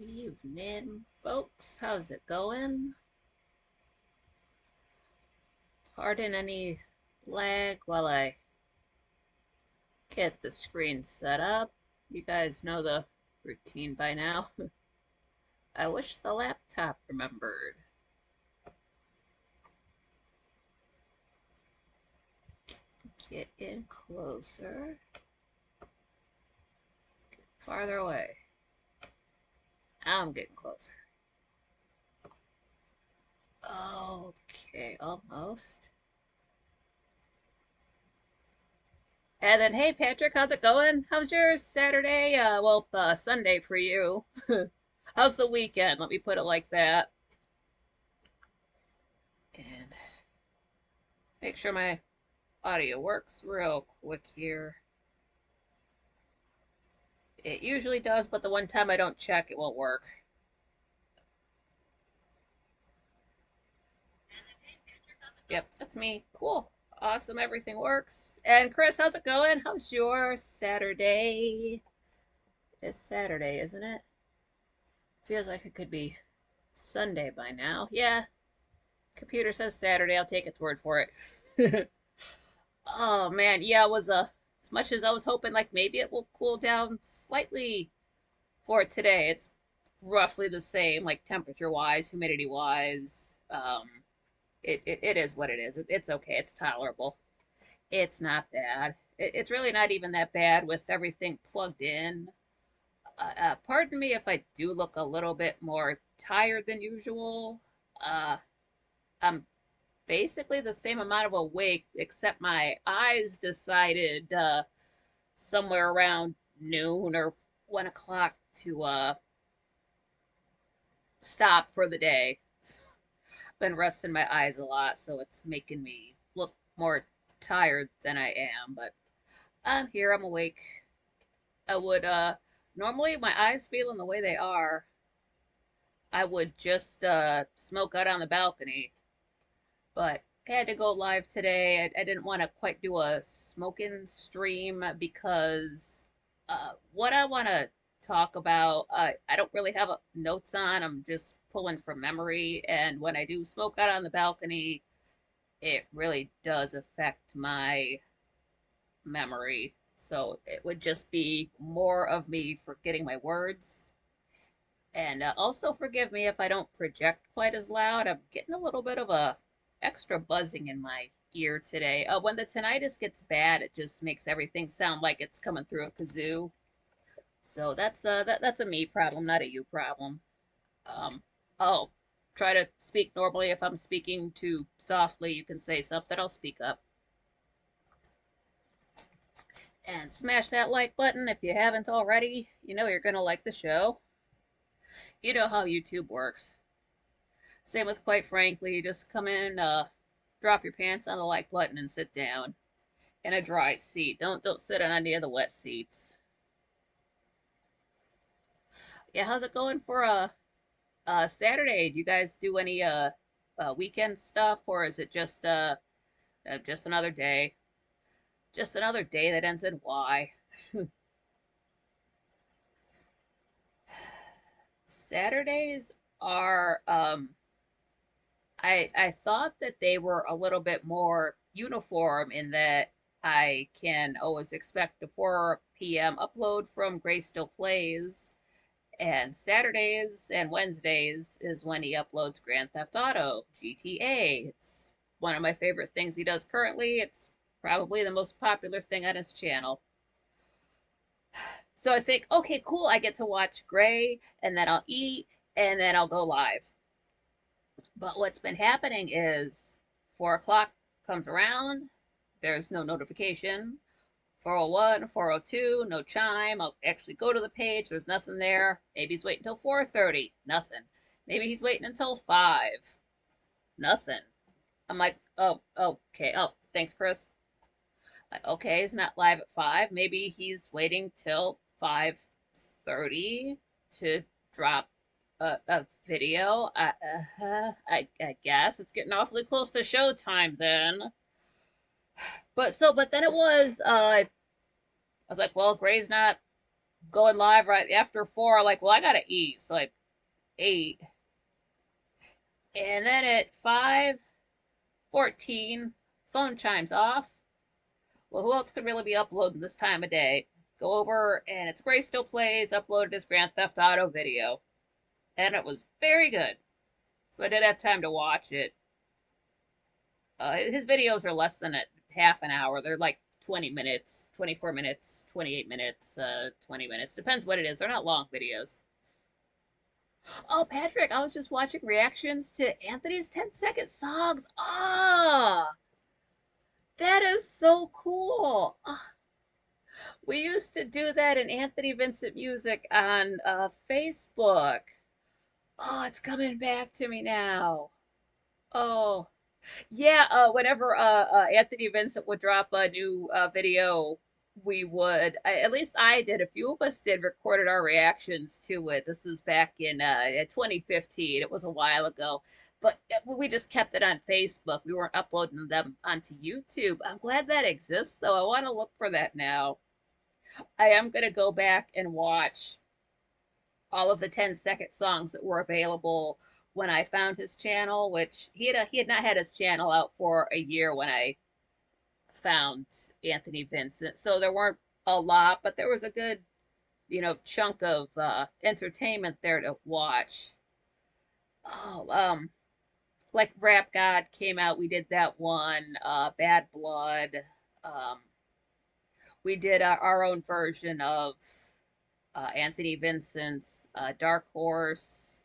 Evening, folks. How's it going? Pardon any lag while I get the screen set up. You guys know the routine by now. I wish the laptop remembered. Get in closer. Get farther away. Now I'm getting closer. Okay, almost. And then, hey Patrick, how's it going? How's your Saturday? Sunday for you. How's the weekend? Let me put it like that. And make sure my audio works real quick here. It usually does, but the one time I don't check, it won't work. Yep, that's me. Cool. Awesome, everything works. And Chris, how's it going? How's your Saturday? It's Saturday, isn't it? Feels like it could be Sunday by now. Yeah, computer says Saturday. I'll take its word for it. Oh man, yeah, it was as much as I was hoping like maybe it will cool down slightly for today. It's roughly the same, like temperature wise, humidity wise. It is what it is. It's okay. It's tolerable. It's not bad. It's really not even that bad with everything plugged in. Pardon me if I do look a little bit more tired than usual. Uh, I'm basically the same amount of awake, except my eyes decided somewhere around noon or 1 o'clock to stop for the day. Been resting my eyes a lot, so it's making me look more tired than I am, but I'm here, I'm awake. I would normally my eyes feeling the way they are, I would just smoke out on the balcony, but I had to go live today. I didn't want to quite do a smoking stream because what I want to talk about, I don't really have notes on. I'm just pulling from memory. And when I do smoke out on the balcony, it really does affect my memory. So it would just be more of me forgetting my words. And also forgive me if I don't project quite as loud. I'm getting a little bit of a extra buzzing in my ear today. When the tinnitus gets bad, it just makes everything sound like it's coming through a kazoo. So that's a me problem, not a you problem. I'll try to speak normally. If I'm speaking too softly, you can say something. I'll speak up. And smash that like button if you haven't already. You know you're gonna like the show. You know how YouTube works. Same with quite frankly, you just come in, drop your pants on the like button and sit down in a dry seat. Don't sit on any of the wet seats. Yeah, how's it going for Saturday? Do you guys do any weekend stuff, or is it just another day? Just another day that ends in Y. Saturdays are I thought that they were a little bit more uniform in that I can always expect a 4 p.m. upload from Gray Still Plays, and Saturdays and Wednesdays is when he uploads Grand Theft Auto, GTA. It's one of my favorite things he does currently. It's probably the most popular thing on his channel. So I think, okay, cool, I get to watch Gray, and then I'll eat, and then I'll go live. But what's been happening is 4 o'clock comes around, there's no notification. 401, 402, no chime. I'll actually go to the page, there's nothing there. Maybe he's waiting until 4:30, nothing. Maybe he's waiting until 5, nothing. I'm like, oh, okay, oh, thanks, Chris. Like, okay, he's not live at 5. Maybe he's waiting till 5:30 to drop a video. I guess it's getting awfully close to showtime then. But then it was I was like, well, Gray's not going live right after 4. Like, well, I gotta eat, so I ate, and then at 5:14, phone chimes off. Well, who else could really be uploading this time of day? Go over, and it's Gray Still Plays, uploaded his Grand Theft Auto video, and it was very good. So I did have time to watch it. His videos are less than a half an hour. They're like 20 minutes, 24 minutes, 28 minutes, 20 minutes. Depends what it is. They're not long videos. Oh, Patrick, I was just watching reactions to Anthony's 10-second songs. Ah, that is so cool. We used to do that in Anthony Vincent Music on Facebook. Oh, it's coming back to me now. Oh, yeah, whenever Anthony Vincent would drop a new video, we would, at least I did, a few of us did, recorded our reactions to it. This is back in 2015. It was a while ago, but we just kept it on Facebook. We weren't uploading them onto YouTube. I'm glad that exists, though. I want to look for that now. I am going to go back and watch all of the 10-second songs that were available when I found his channel, which he had not had his channel out for a year when I found Anthony Vincent. So there weren't a lot, but there was a good, chunk of entertainment there to watch. Oh, like Rap God came out, we did that one. Bad Blood. Um, we did our own version of Anthony Vincent's Dark Horse.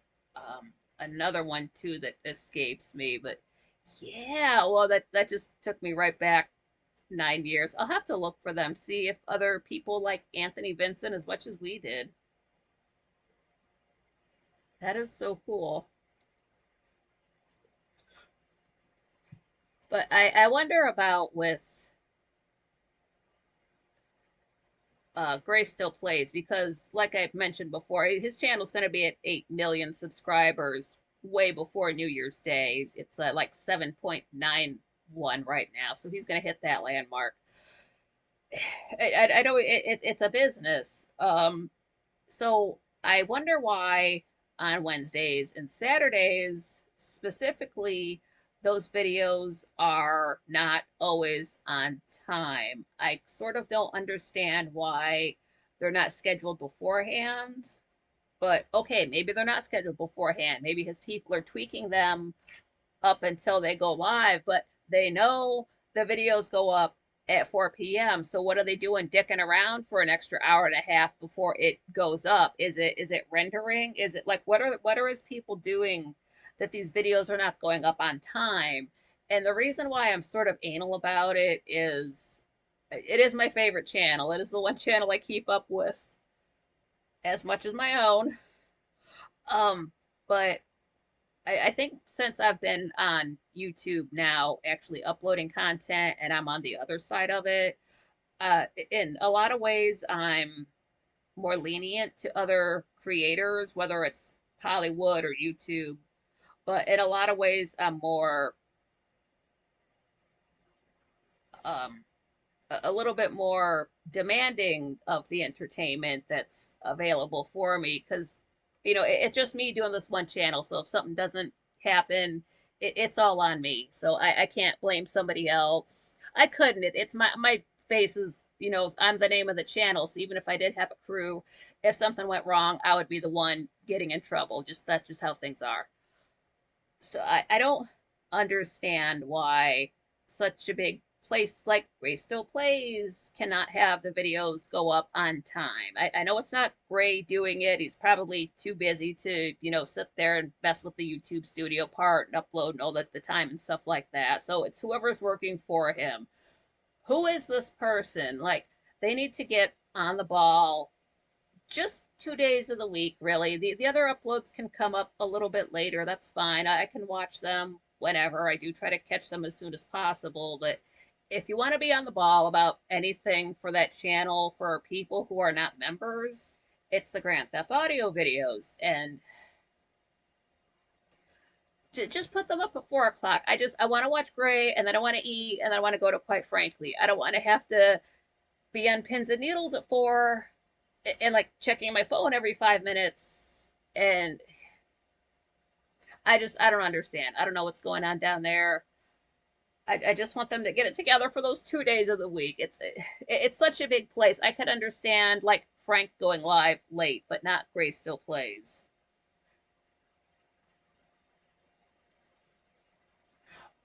Another one too that escapes me, but yeah, well, that just took me right back 9 years. I'll have to look for them, see if other people like Anthony Vincent as much as we did. That is so cool. But I wonder about with Gray Still Plays, because like I mentioned before, his channel's going to be at 8 million subscribers way before New Year's Day. It's like 7.91 right now, so he's going to hit that landmark. I know it's a business. So I wonder why on Wednesdays and Saturdays specifically those videos are not always on time. I sort of don't understand why they're not scheduled beforehand. But okay, maybe they're not scheduled beforehand. Maybe his people are tweaking them up until they go live, but they know the videos go up at 4 p.m. So what are they doing dicking around for an extra hour and a half before it goes up? Is it rendering? Is it like what are his people doing that these videos are not going up on time? And the reason why I'm sort of anal about it is my favorite channel. It is the one channel I keep up with as much as my own. But I think since I've been on YouTube now, actually uploading content, and I'm on the other side of it, in a lot of ways, I'm more lenient to other creators, whether it's Hollywood or YouTube. But in a lot of ways, I'm more, um, a little bit more demanding of the entertainment that's available for me because it's just me doing this one channel, so if something doesn't happen, it's all on me, so I can't blame somebody else. I couldn't. It's my face is, I'm the name of the channel, so even if I did have a crew, if something went wrong, I would be the one getting in trouble. Just that's just how things are. So I don't understand why such a big place like Gray Still Plays cannot have the videos go up on time. I know it's not Gray doing it. He's probably too busy to, sit there and mess with the YouTube studio part and upload and all that the time and stuff like that. So it's whoever's working for him. Who is this person? Like, they need to get on the ball just 2 days of the week, really. The other uploads can come up a little bit later. That's fine. I can watch them whenever. I do try to catch them as soon as possible. But if you want to be on the ball about anything for that channel for people who are not members, it's the Grand Theft Audio videos. And just put them up at 4 o'clock. I want to watch Gray, and then I want to eat, and then I want to go to Quite Frankly. I don't want to have to be on pins and needles at 4 and like checking my phone every 5 minutes. And I don't understand. I don't know what's going on down there. I just want them to get it together for those 2 days of the week. It's such a big place. I could understand like Frank going live late, but not Grace Still Plays.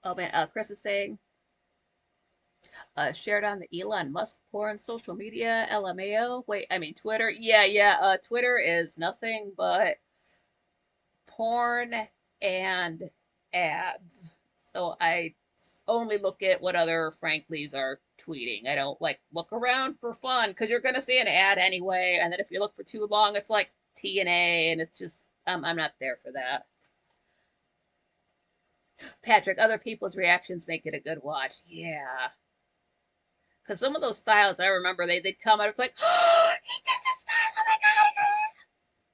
Oh man, Chris is saying, shared on the Elon Musk porn social media, LMAO. Wait, I mean Twitter. Yeah, yeah. Twitter is nothing but porn and ads. So I only look at what other Franklies are tweeting. I don't like look around for fun because you're gonna see an ad anyway, and then if you look for too long, it's like TNA, and it's just I'm not there for that. Patrick, other people's reactions make it a good watch. Yeah, because some of those styles I remember they'd come out. It's like, oh, he did this style. Oh my god!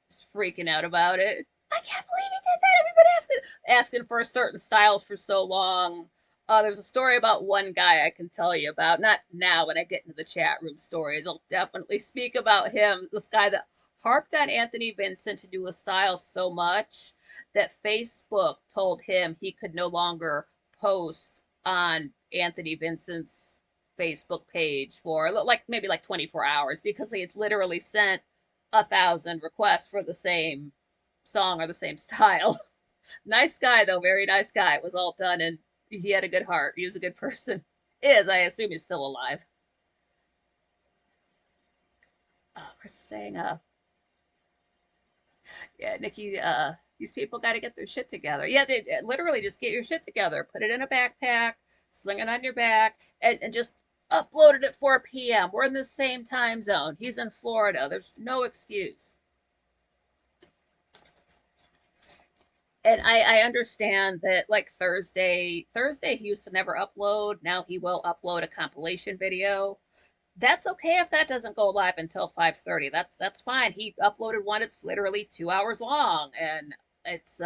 Just freaking out about it. I can't believe he did that. I've been asking for a certain style for so long. There's a story about one guy I can tell you about. Not now when I get into the chat room stories. I'll definitely speak about him. This guy that harped on Anthony Vincent to do a style so much that Facebook told him he could no longer post on Anthony Vincent's Facebook page for like maybe like 24 hours because he had literally sent 1,000 requests for the same song or the same style. Nice guy though, very nice guy. It was all done and he had a good heart. He was a good person. Is, I assume he's still alive. Oh, Chris is saying, yeah, Nikki, these people got to get their shit together. Yeah, they literally just get your shit together. Put it in a backpack, sling it on your back, and just upload it at 4 p.m. We're in the same time zone. He's in Florida. There's no excuse. And I understand that like Thursday he used to never upload. Now he will upload a compilation video. That's okay if that doesn't go live until 5:30. That's fine. He uploaded one. It's literally 2 hours long, and it's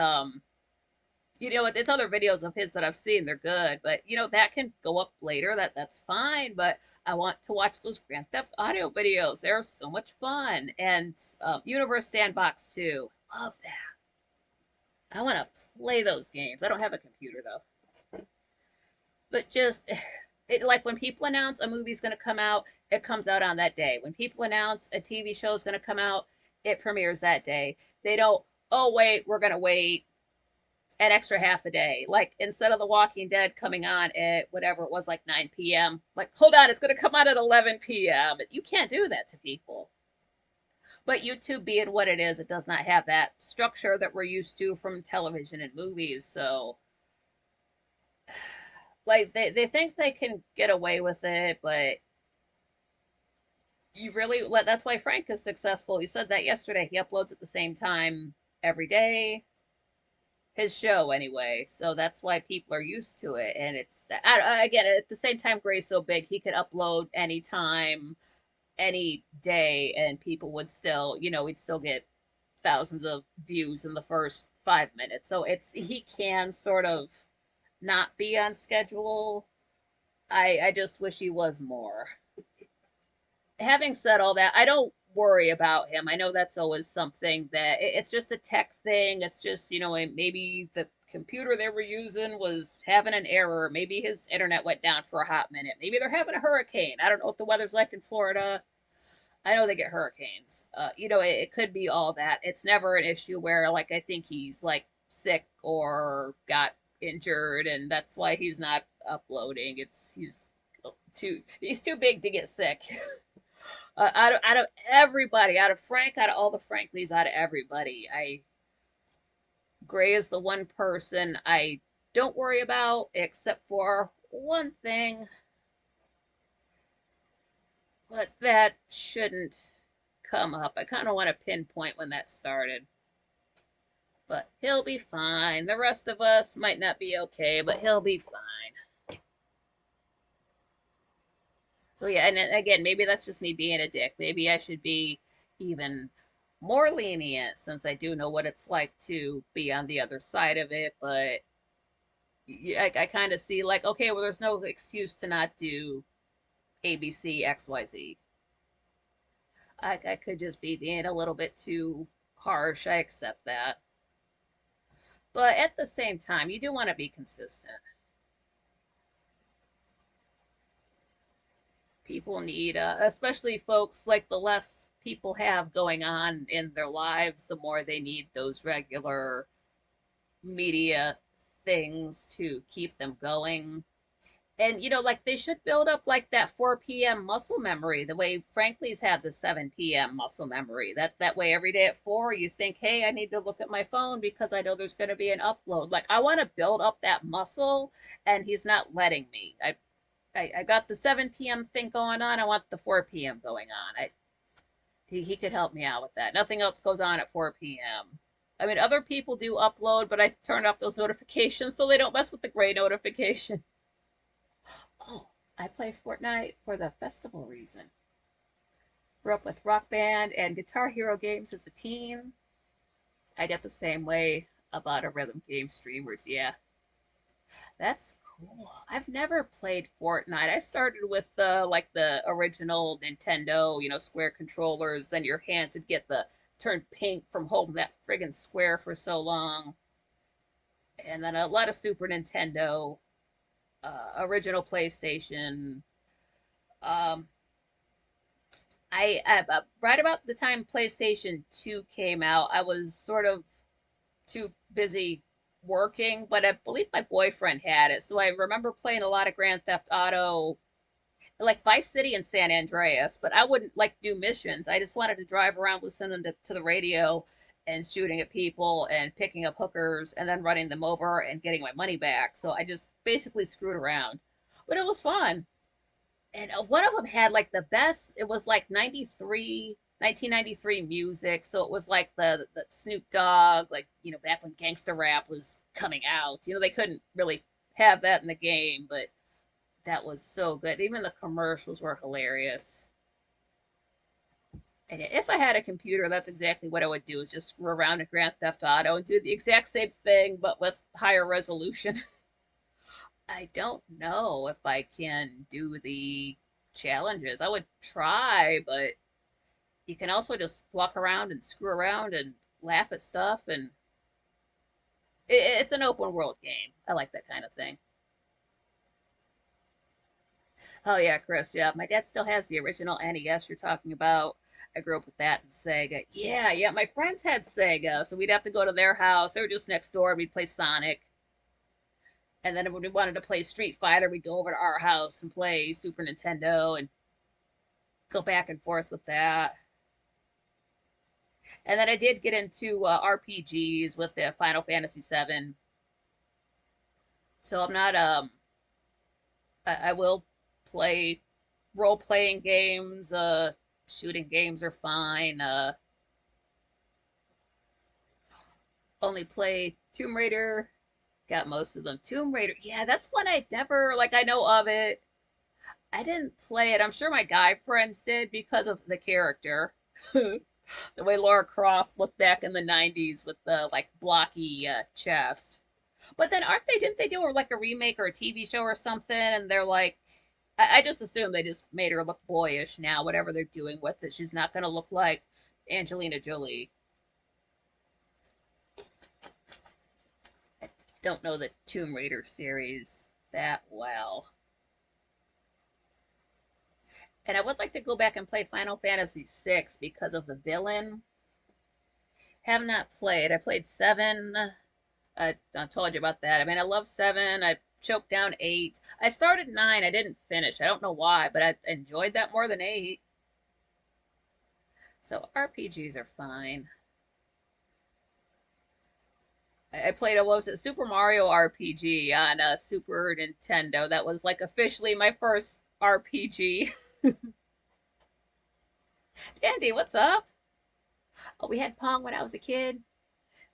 it's other videos of his that I've seen. They're good, but that can go up later. That's fine. But I want to watch those Grand Theft Audio videos. They're so much fun, and Universe Sandbox too. Love that. I want to play those games. I don't have a computer though. But just like when people announce a movie's going to come out, it comes out on that day. When people announce a TV show is going to come out, it premieres that day. They don't, oh wait, we're going to wait an extra half a day. Like instead of The Walking Dead coming on at whatever it was, like 9 p.m., like hold on, it's going to come out at 11 p.m. You can't do that to people. But YouTube being what it is, it does not have that structure that we're used to from television and movies. So, like, they think they can get away with it, but you really let that's why Frank is successful. He said that yesterday. He uploads at the same time every day, his show anyway. So that's why people are used to it. And it's again at the same time, Gray's so big, he could upload anytime any day and people would still, we'd still get thousands of views in the first 5 minutes. So he can sort of not be on schedule. I just wish he was more. Having said all that, I don't worry about him. I know that's always something that it's just a tech thing. It's just, maybe the computer they were using was having an error. Maybe his internet went down for a hot minute. Maybe they're having a hurricane. I don't know what the weather's like in Florida. I know they get hurricanes. It could be all that. It's never an issue where, like, I think he's like sick or got injured, and that's why he's not uploading. He's too big to get sick. Out of everybody, out of Frank, out of all the Franklies, out of everybody, Gray is the one person I don't worry about, except for one thing. But that shouldn't come up. I kind of want to pinpoint when that started. But he'll be fine. The rest of us might not be okay, but he'll be fine. So yeah, and again, maybe that's just me being a dick. Maybe I should be even more lenient since I do know what it's like to be on the other side of it. But I kind of see like, okay, well, there's no excuse to not do ABC, XYZ. I could just be being a little bit too harsh. I accept that. But at the same time, you do want to be consistent. People need, especially folks like the less people have going on in their lives, the more they need those regular media things to keep them going. And like they should build up like that 4 p.m. muscle memory, the way Franklin's have the 7 p.m. muscle memory. That way every day at 4 you think, hey, I need to look at my phone because I know there's going to be an upload. Like I want to build up that muscle, and he's not letting me. I got the 7 p.m. thing going on. I want the 4 p.m. going on. He could help me out with that. Nothing else goes on at 4 p.m. I mean, other people do upload, but I turn off those notifications so they don't mess with the gray notification. Oh, I play Fortnite for the festival reason. Grew up with Rock Band and Guitar Hero games as a teen. I get the same way about a rhythm game streamers. Yeah, that's cool. I've never played Fortnite. I started with like the original Nintendo, square controllers. Then your hands would get the turn pink from holding that friggin' square for so long. And then a lot of Super Nintendo, original PlayStation. Um, right about the time PlayStation 2 came out, I was sort of too busy working, but I believe my boyfriend had it. So I remember playing a lot of Grand Theft Auto, like Vice City and San Andreas, but I wouldn't like do missions. I just wanted to drive around listening to the radio and shooting at people and picking up hookers and then running them over and getting my money back. So I just basically screwed around. But it was fun. And one of them had like the best, it was like 1993 music. So it was like the Snoop Dogg, like, back when gangster rap was coming out. They couldn't really have that in the game, but that was so good. Even the commercials were hilarious. And if I had a computer, that's exactly what I would do, is just screw around in Grand Theft Auto and do the exact same thing, but with higher resolution. I don't know if I can do the challenges. I would try, but you can also just walk around and screw around and laugh at stuff, and it's an open world game. I like that kind of thing. Oh yeah, Chris. Yeah, my dad still has the original NES you're talking about. I grew up with that and Sega. Yeah, yeah. My friends had Sega, so we'd have to go to their house. They were just next door. We'd play Sonic. And then when we wanted to play Street Fighter, we'd go over to our house and play Super Nintendo and go back and forth with that. And then I did get into RPGs with the Final Fantasy VII. So I'm not I will play role playing games. Shooting games are fine. Only play Tomb Raider. Got most of them. Tomb Raider. Yeah, that's one I never like. I know of it. I didn't play it. I'm sure my guy friends did because of the character. The way Laura Croft looked back in the 90s with the like blocky chest. But then aren't they, didn't they do like a remake or a TV show or something? And they're like, I just assume they just made her look boyish now, whatever they're doing with it. She's not going to look like Angelina Jolie. I don't know the Tomb Raider series that well. And I would like to go back and play Final Fantasy VI because of the villain. Have not played. I played 7. I told you about that. I mean, I love 7. I choked down 8. I started 9. I didn't finish. I don't know why, but I enjoyed that more than 8. So RPGs are fine. I played a, what was it, Super Mario RPG on Super Nintendo. That was like officially my first RPG. Dandy, what's up? Oh, we had Pong when I was a kid.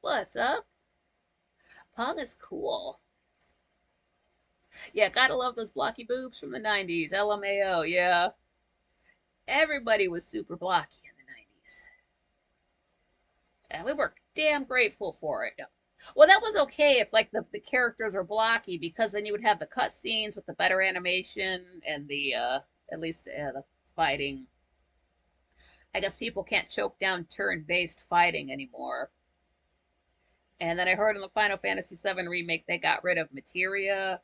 What's up? Pong is cool. Yeah, gotta love those blocky boobs from the 90s. LMAO, yeah. Everybody was super blocky in the 90s. And we were damn grateful for it. Well, that was okay if like the characters were blocky, because then you would have the cutscenes with the better animation and the at least the fighting. I guess people can't choke down turn-based fighting anymore. And then I heard in the Final Fantasy VII Remake they got rid of materia.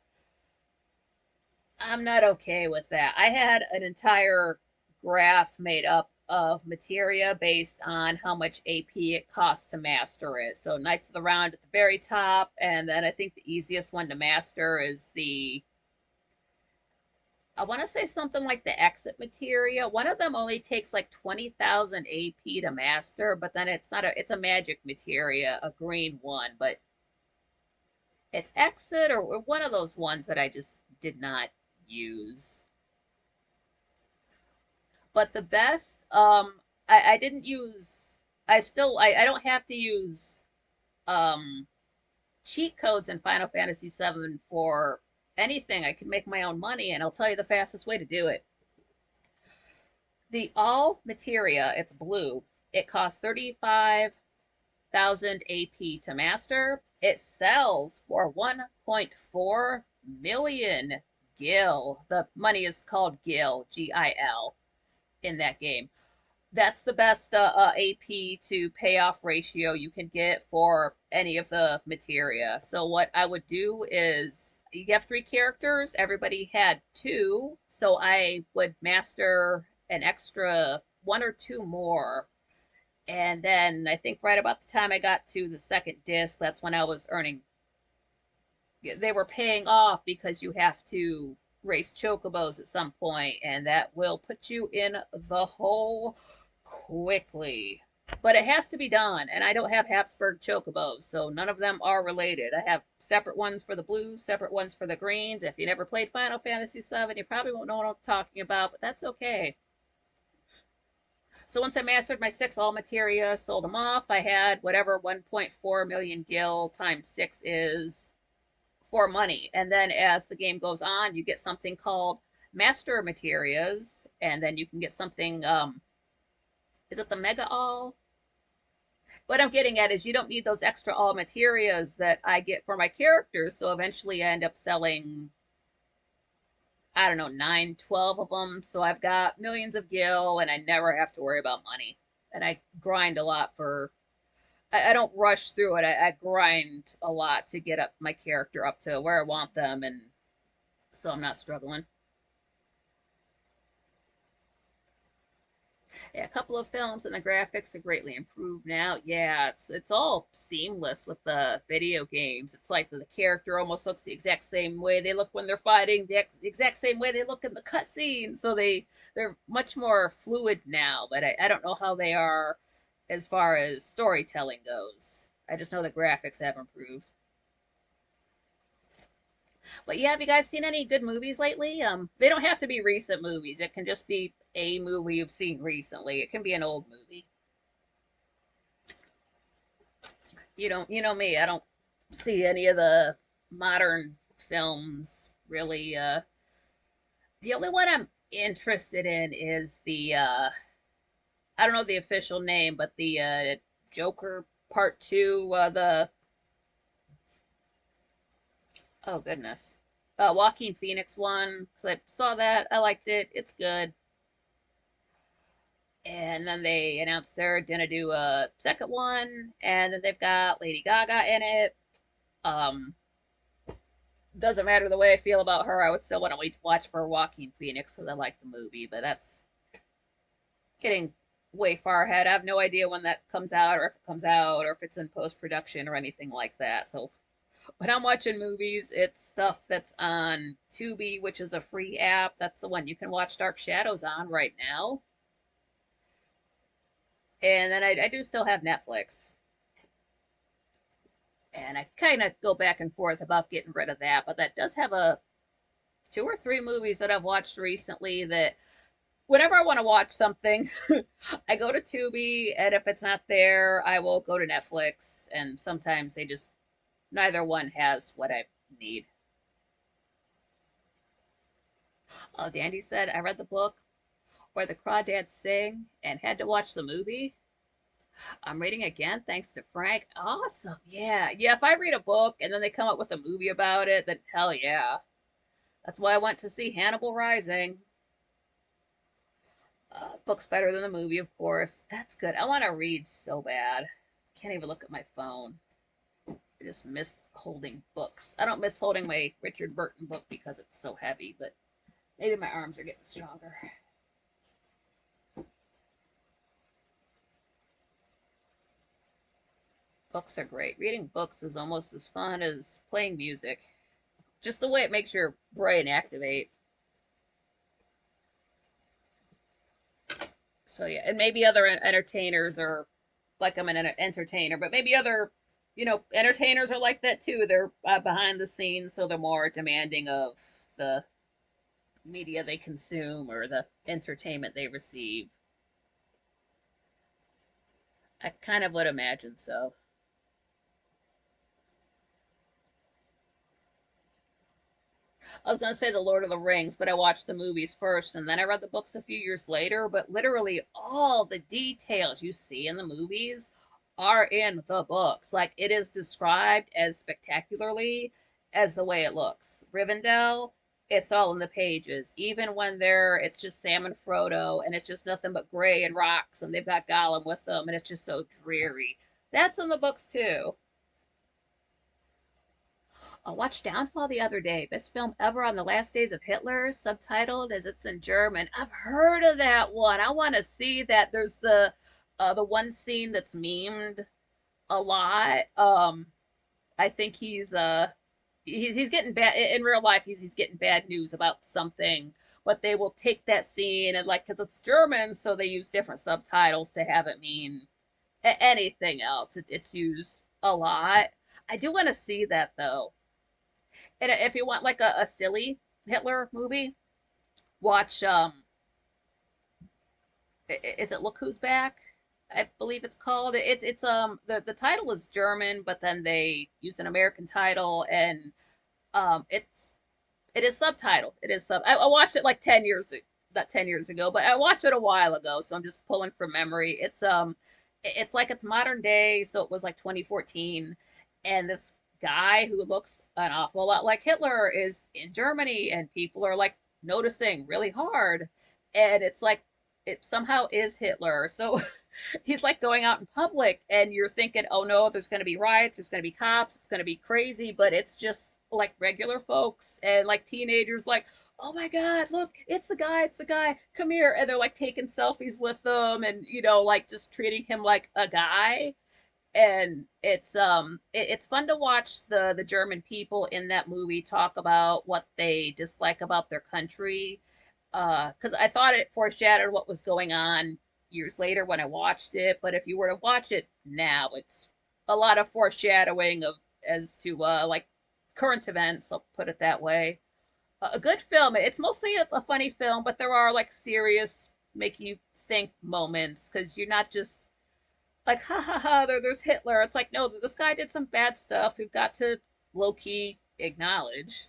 I'm not okay with that. I had an entire graph made up of materia based on how much AP it costs to master it. So Knights of the Round at the very top, and then I think the easiest one to master is the, I want to say something like the exit materia. One of them only takes like 20,000 AP to master, but then it's not a, it's a magic materia, a green one, but it's exit or one of those ones that I just did not use. But the best, I didn't use, I don't have to use um cheat codes in Final Fantasy VII for anything. I can make my own money, and I'll tell you the fastest way to do it. The all materia, it's blue. It costs 35,000 AP to master. It sells for 1.4 million gil. The money is called gil, Gil, in that game. That's the best AP to payoff ratio you can get for any of the materia. So what I would do is you have 3 characters. Everybody had 2, so I would master an extra 1 or 2 more. And then I think right about the time I got to the second disc, that's when I was earning. They were paying off because you have to race chocobos at some point, and that will put you in the hole quickly. But it has to be done, and I don't have Habsburg chocobos, so none of them are related. I have separate ones for the blues, separate ones for the greens. If you never played Final Fantasy VII, you probably won't know what I'm talking about, but that's okay. So once I mastered my 6 all materia, sold them off, I had whatever 1.4 million gil times 6 is for money. And then as the game goes on, you get something called master materias, and then you can get something, is it the mega all? What I'm getting at is you don't need those extra all materias that I get for my characters, so eventually I end up selling, I don't know, 9, 12 of them, so I've got millions of gil, and I never have to worry about money. And I grind a lot for, I don't rush through it. I grind a lot to get up my character up to where I want them, and so I'm not struggling. Yeah, a couple of films and the graphics are greatly improved now. Yeah, it's all seamless with the video games. It's like the character almost looks the exact same way they look when they're fighting, the exact same way they look in the cutscene. So they're much more fluid now, but I don't know how they are as far as storytelling goes. I just know the graphics have improved. But yeah, have you guys seen any good movies lately? They don't have to be recent movies. It can just be a movie you've seen recently. It can be an old movie. You know me. I don't see any of the modern films really. The only one I'm interested in is the I don't know the official name, but the Joker Part Two. The oh goodness, Joaquin Phoenix one. Cause I saw that. I liked it. It's good. And then they announced they're gonna do a second one, and then they've got Lady Gaga in it. Um, doesn't matter the way I feel about her, I would still want to wait to watch for Joaquin Phoenix because I like the movie, but that's getting way far ahead. I have no idea when that comes out, or if it comes out, or if it's in post production or anything like that. So when I'm watching movies, it's stuff that's on Tubi, which is a free app. That's the one you can watch Dark Shadows on right now. And then I do still have Netflix. And I kind of go back and forth about getting rid of that, but that does have a 2 or 3 movies that I've watched recently that whenever I want to watch something, I go to Tubi, and if it's not there, I will go to Netflix, and sometimes they just, neither one has what I need. Oh, Dandy said, I read the book where the crawdads sing and had to watch the movie. I'm reading again thanks to Frank. Awesome. Yeah. Yeah, if I read a book and then they come up with a movie about it, then hell yeah. That's why I went to see Hannibal Rising. Book's better than the movie, of course. That's good. I want to read so bad. Can't even look at my phone. I just miss holding books. I don't miss holding my Richard Burton book because it's so heavy, but maybe my arms are getting stronger. Books are great. Reading books is almost as fun as playing music. Just the way it makes your brain activate. So yeah, and maybe other entertainers are like I'm an entertainer, but maybe other, entertainers are like that too. They're behind the scenes, so they're more demanding of the media they consume or the entertainment they receive. I kind of would imagine so. I was gonna say the Lord of the Rings, but I watched the movies first and then I read the books a few years later. But literally all the details you see in the movies are in the books. Like it is described as spectacularly as the way it looks. Rivendell, it's all in the pages. Even when it's just Sam and Frodo and it's just nothing but gray and rocks and they've got Gollum with them and it's just so dreary. That's in the books too. I watched Downfall the other day. Best film ever on the last days of Hitler, subtitled as it's in German. I've heard of that one. I want to see that. There's the one scene that's memed a lot. I think he's getting bad in real life. He's getting bad news about something, but they will take that scene and like because it's German, so they use different subtitles to have it mean anything else. It's used a lot. I do want to see that though. And if you want like a silly Hitler movie, watch is it Look Who's Back? I believe it's called. It's the title is German, but then they use an American title and it is subtitled. It is I watched it like 10 years, not 10 years ago, but I watched it a while ago, so I'm just pulling from memory. It's like it's modern day, so it was like 2014, and this guy who looks an awful lot like Hitler is in Germany, and people are like noticing really hard, and it's like it somehow is Hitler. So he's like going out in public, and you're thinking, oh no, there's going to be riots, there's going to be cops, it's going to be crazy, but it's just like regular folks and like teenagers, like, oh my god, look, it's the guy, come here, and they're like taking selfies with them, and like just treating him like a guy. And it's fun to watch the German people in that movie talk about what they dislike about their country. Because I thought it foreshadowed what was going on years later when I watched it, but if you were to watch it now, it's a lot of foreshadowing of as to like current events, I'll put it that way. A good film. It's mostly a funny film, but there are like serious make you think moments because you're not just like, ha ha ha, there's Hitler. It's like, no, this guy did some bad stuff we've got to low key acknowledge.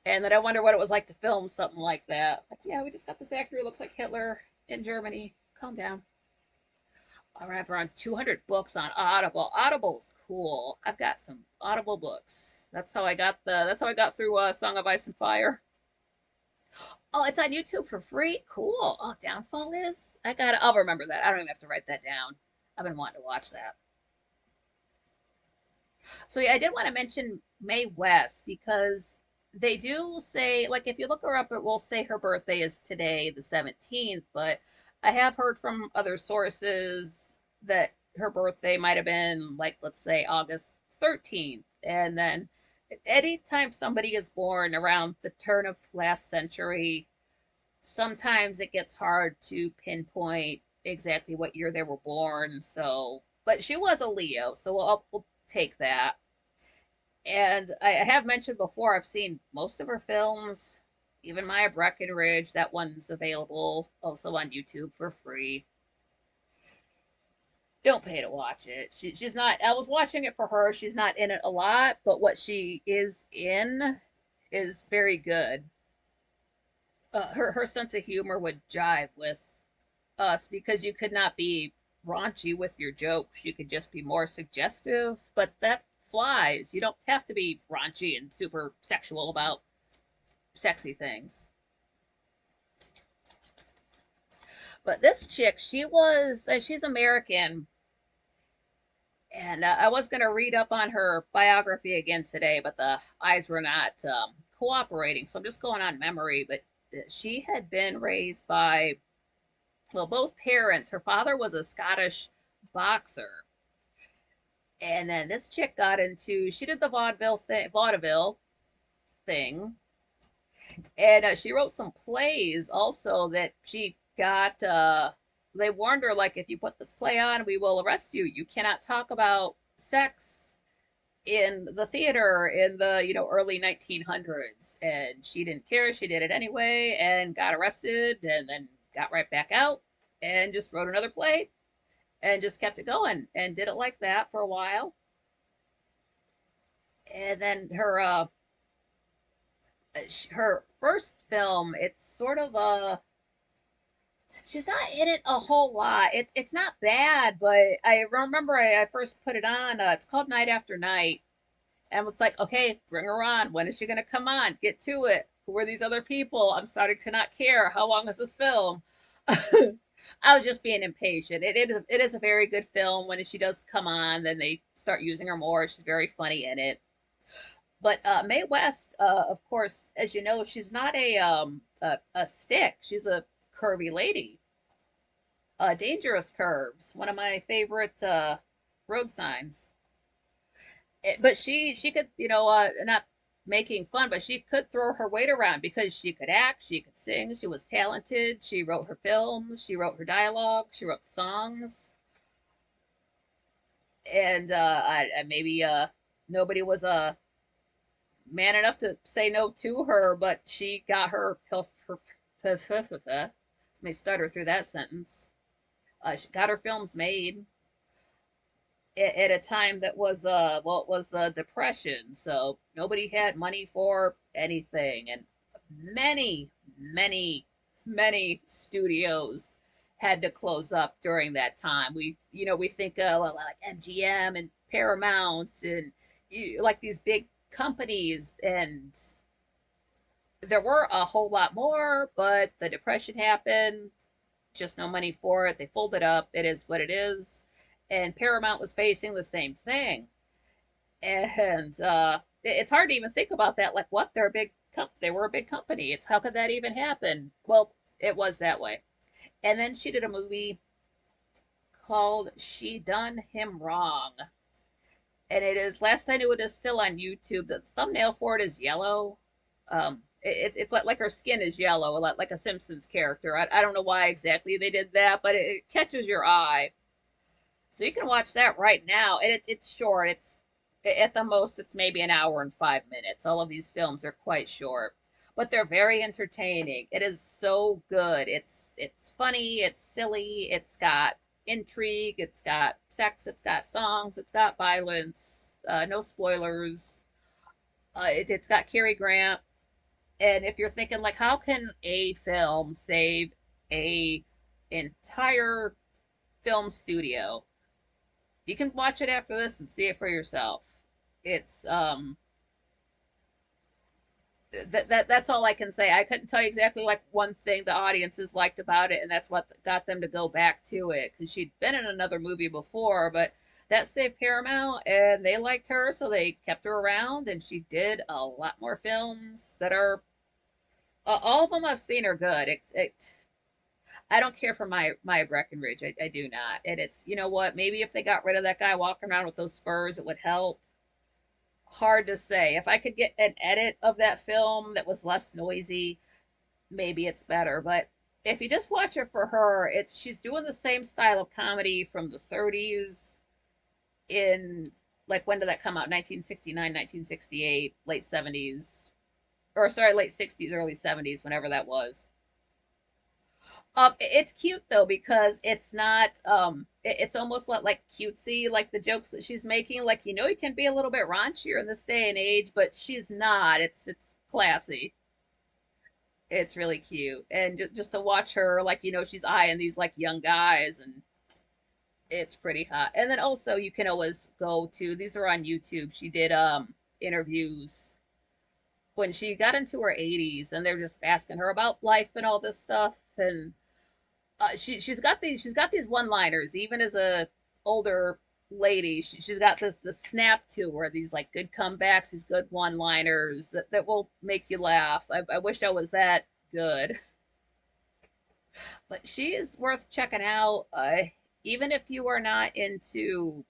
And then I wonder what it was like to film something like that. Like, yeah, we just got this actor who looks like Hitler in Germany. Calm down. All right, we're on 200 books on Audible. Audible's cool. I've got some Audible books. That's how I got through Song of Ice and Fire. Oh, it's on YouTube for free. Cool. Oh, Downfall is. I'll remember that. I don't even have to write that down. I've been wanting to watch that. So yeah, I did want to mention Mae West because they do say, like, if you look her up, it will say her birthday is today, the 17th, but I have heard from other sources that her birthday might have been, like, let's say August 13th. And then anytime somebody is born around the turn of last century, sometimes it gets hard to pinpoint exactly what year they were born. So, but she was a Leo, so we'll take that. And I have mentioned before, I've seen most of her films, even Maya Breckenridge. That one's available also on YouTube for free. Don't pay to watch it. She's not, I was watching it for her. She's not in it a lot, but what she is in is very good. Her sense of humor would jive with us because you could not be raunchy with your jokes. You could just be more suggestive, but that flies. You don't have to be raunchy and super sexual about sexy things. But this chick, she's American, and I was going to read up on her biography again today, but the eyes were not cooperating. So I'm just going on memory. But she had been raised by, well, both parents. Her father was a Scottish boxer. And then this chick got into, she did the vaudeville thing. And she wrote some plays also that she got, they warned her, like, if you put this play on, we will arrest you. You cannot talk about sex in the theater in the, early 1900s. And she didn't care. She did it anyway and got arrested and then got right back out and just wrote another play and just kept it going and did it like that for a while. And then her first film, it's sort of a, she's not in it a whole lot. It's not bad, but I remember I first put it on. It's called Night After Night, and it's like, okay, bring her on. When is she gonna come on? Get to it. Who are these other people? I'm starting to not care. How long is this film? I was just being impatient. It is a very good film. When she does come on, then they start using her more. She's very funny in it. But Mae West, of course, as you know, she's not a stick. She's a curvy lady. Dangerous curves, one of my favorite road signs. But she could, not making fun, but she could throw her weight around because she could act, she could sing, she was talented. She wrote her films, she wrote her dialogue, she wrote the songs, and maybe nobody was man enough to say no to her, but she got let me stutter through that sentence. She got her films made at a time that was well, it was the Depression, so nobody had money for anything, and many, many, many studios had to close up during that time. We think like MGM and Paramount and like these big companies, and there were a whole lot more, but the Depression happened, just no money for it. They folded up. It is what it is. And Paramount was facing the same thing. And it's hard to even think about that. Like, what? They were a big company. It's how could that even happen? Well, it was that way. And then she did a movie called She Done Him Wrong. And it is, last I knew, it is still on YouTube. The thumbnail for it is yellow. It's like her skin is yellow, like a Simpsons character. I don't know why exactly they did that, but it catches your eye. So you can watch that right now. And it's short. It's at the most, it's maybe an hour and 5 minutes. All of these films are quite short, but they're very entertaining. It is so good. It's funny. It's silly. It's got intrigue. It's got sex. It's got songs. It's got violence. No spoilers. It's got Cary Grant. And if you're thinking, like, how can a film save a entire film studio? You can watch it after this and see it for yourself. It's that's all I can say. I couldn't tell you exactly like one thing the audiences liked about it, and that's what got them to go back to it, because she'd been in another movie before, but that saved Paramount and they liked her, so they kept her around, and she did a lot more films that are all of them I've seen are good. I don't care for my Breckenridge. I do not. And it's, you know what? Maybe if they got rid of that guy walking around with those spurs, it would help. Hard to say. If I could get an edit of that film that was less noisy, maybe it's better. But if you just watch it for her, she's doing the same style of comedy from the 30s in, like, when did that come out? 1969, 1968, late 70s. Or sorry, late 60s, early 70s, whenever that was. It's cute though, because it's not it's almost like cutesy, like the jokes that she's making. Like, you can be a little bit raunchier in this day and age, but she's not. It's classy. It's really cute, and just to watch her, like, she's eyeing these like young guys, and it's pretty hot. And then also you can always go to, these are on YouTube. She did interviews when she got into her 80s, and they're just asking her about life and all this stuff, and She's got these one-liners even as a older lady. She's got this snap to her, these like good comebacks, these good one-liners that will make you laugh. I wish I was that good, but she is worth checking out. Even if you are not into,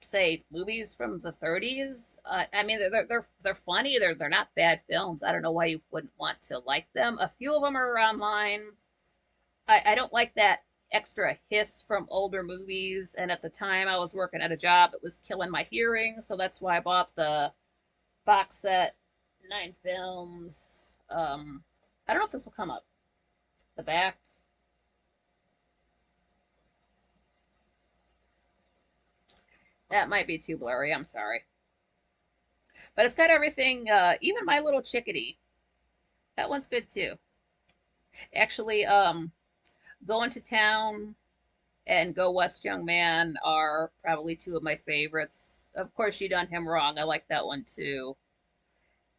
say, movies from the 30s. I mean, they're funny. They're not bad films. I don't know why you wouldn't want to like them. A few of them are online. I don't like that extra hiss from older movies. And at the time, I was working at a job that was killing my hearing, so that's why I bought the box set, 9 films. I don't know if this will come up. The back. That might be too blurry. I'm sorry. But it's got everything, even My Little Chickadee. That one's good too. Actually, Going to Town and Go West Young Man are probably two of my favorites. Of course, You Done Him Wrong. I like that one too.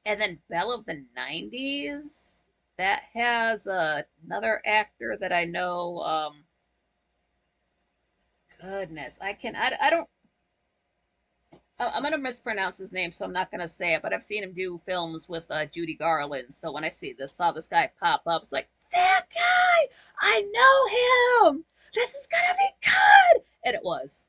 And then Belle of the 90s. That has another actor that I know. Goodness, I don't. I'm gonna mispronounce his name, so I'm not gonna say it. But I've seen him do films with Judy Garland. So when I saw this guy pop up, it's like that guy. I know him. This is gonna be good, and it was.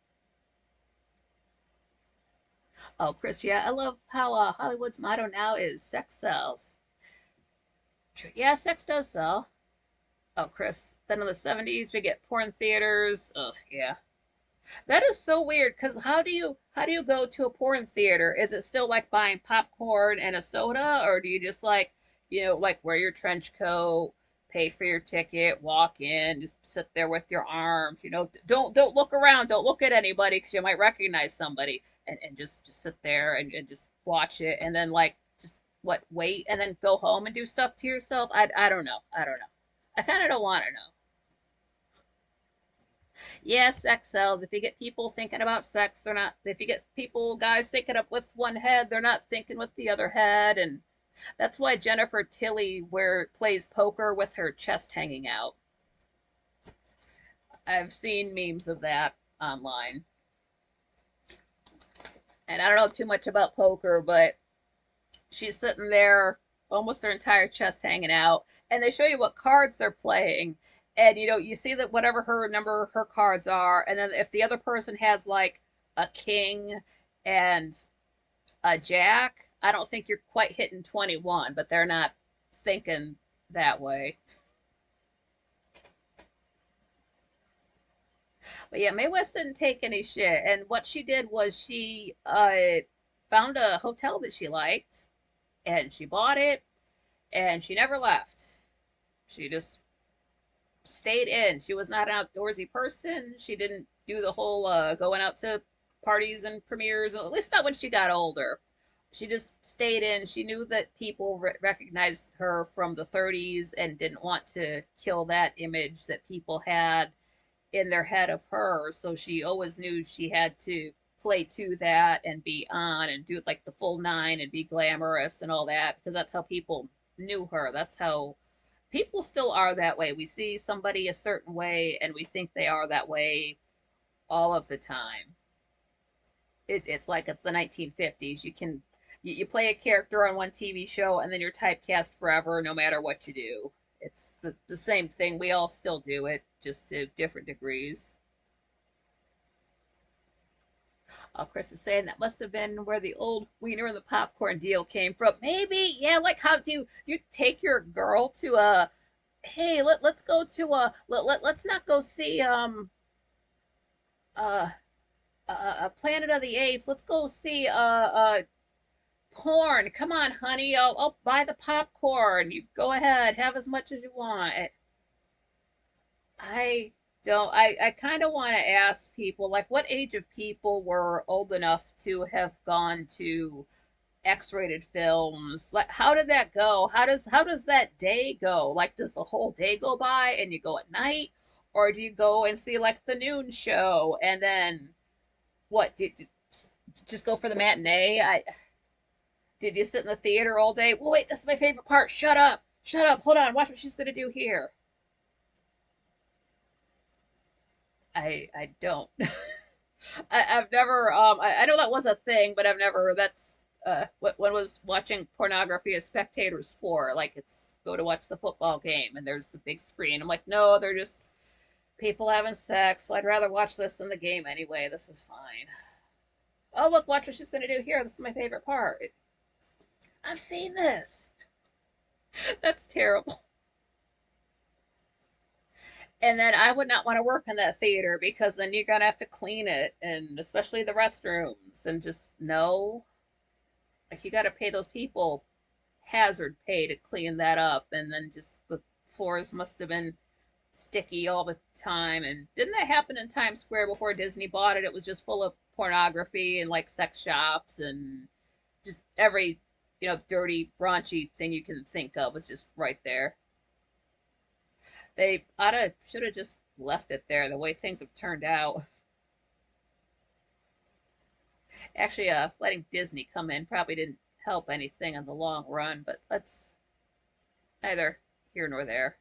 Oh, Chris, yeah, I love how Hollywood's motto now is sex sells. Yeah, sex does sell. Oh, Chris, then in the 70s we get porn theaters. Ugh, yeah. That is so weird because how do you go to a porn theater? Is it still like buying popcorn and a soda, or do you just like, like wear your trench coat, pay for your ticket, walk in, just sit there with your arms, don't look around, don't look at anybody because you might recognize somebody, and just sit there and just watch it, and then like just what wait and then go home and do stuff to yourself. I don't know. I don't know. I kind of don't want to know. Yes, sex sells. If you get people thinking about sex, they're not. If you get guys thinking up with one head, they're not thinking with the other head, and that's why Jennifer Tilly plays poker with her chest hanging out. I've seen memes of that online, and I don't know too much about poker, but she's sitting there, almost her entire chest hanging out, and they show you what cards they're playing, and you see that whatever her number her cards are, and then if the other person has like a king and a jack, I don't think you're quite hitting 21, but they're not thinking that way. But yeah, Mae West didn't take any shit, and what she did was she found a hotel that she liked, and she bought it, and she never left. She just stayed in. She was not an outdoorsy person. She didn't do the whole going out to parties and premieres, at least not when she got older. She just stayed in. She knew that people recognized her from the 30s and didn't want to kill that image that people had in their head of her. So she always knew she had to play to that and be on and do like the full nine and be glamorous and all that because that's how people knew her. That's how people still are that way. We see somebody a certain way and we think they are that way all of the time. It's like it's the 1950s. You play a character on one TV show and then you're typecast forever no matter what you do. It's the same thing. We all still do it, just to different degrees. Oh, Chris is saying that must have been where the old wiener and the popcorn deal came from. Maybe, yeah. Like, how do you take your girl to a? Hey, let's go to a. Let's not go see uh Planet of the Apes. Let's go see porn. Come on, honey. I'll buy the popcorn. You go ahead, have as much as you want. I don't. I kind of want to ask people, like, what age of people were old enough to have gone to X-rated films? Like, how did that go? How does that day go? Like, does the whole day go by and you go at night, or do you go and see like the noon show and then what? Did you just go for the matinee? I Did you sit in the theater all day? Well, wait, this is my favorite part. Shut up. Shut up. Hold on. Watch what she's gonna do here. I don't. I've never I know that was a thing, but I've never that's when I was watching pornography as spectator sport, like it's go to watch the football game and there's the big screen. I'm like, no, they're just people having sex. Well, I'd rather watch this than the game anyway. This is fine. Oh, look, watch what she's gonna do here. This is my favorite part. I've seen this. That's terrible. And then I would not want to work in that theater because then you're gonna have to clean it, and especially the restrooms, and just no, like you got to pay those people hazard pay to clean that up, and then just the floors must have been sticky all the time. And didn't that happen in Times Square before Disney bought it? It was just full of pornography and like sex shops and just every dirty, raunchy thing you can think of was just right there. They oughta should have just left it there the way things have turned out. Actually, letting Disney come in probably didn't help anything in the long run, but that's neither here nor there.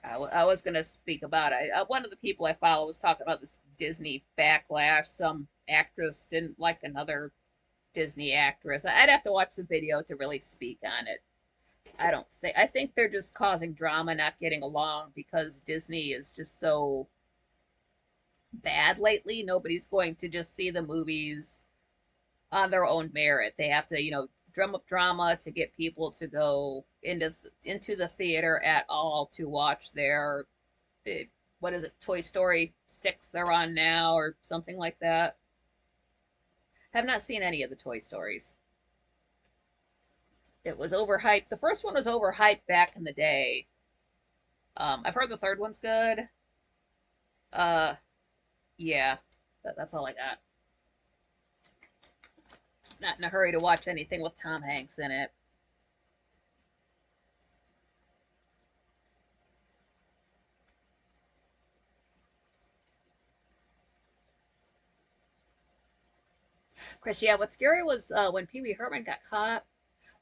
I was going to speak about it. One of the people I follow was talking about this Disney backlash. Some actress didn't like another Disney actress. I'd have to watch the video to really speak on it. I think they're just causing drama, not getting along because Disney is just so bad lately. Nobody's going to just see the movies on their own merit. They have to, drum up drama to get people to go into the theater at all to watch their eh, what is it, Toy Story 6 they're on now or something like that. Have not seen any of the Toy Stories. It was overhyped. The first one was overhyped back in the day. I've heard the third one's good. Uh, yeah, that's all I got. Not in a hurry to watch anything with Tom Hanks in it. Chris, yeah, what's scary was when Pee Wee Herman got caught.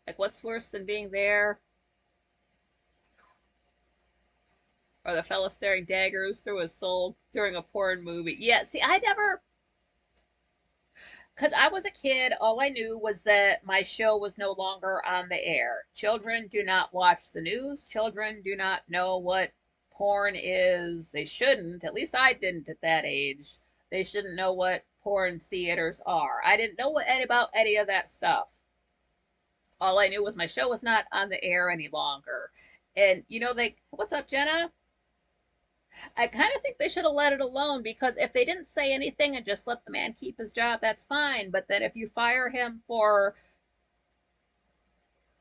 Like, what's worse than being there? Or the fella staring daggers through his soul during a porn movie. Yeah, see, I never, because I was a kid, all I knew was that my show was no longer on the air. Children do not watch the news. Children do not know what porn is. They shouldn't. At least I didn't at that age. They shouldn't know what porn theaters are. I didn't know about any of that stuff. All I knew was my show was not on the air any longer. And what's up, Jenna? I kind of think they should have let it alone because if they didn't say anything and just let the man keep his job, that's fine. But then if you fire him for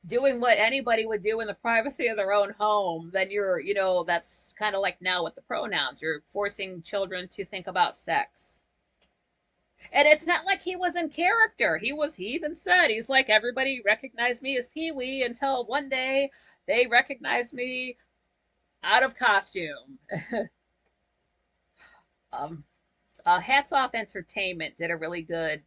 doing what anybody would do in the privacy of their own home, then that's kind of like now with the pronouns. You're forcing children to think about sex. And it's not like he was in character. He even said, he's like, everybody recognized me as Pee Wee until one day they recognized me out of costume. um, Hats Off Entertainment did a really good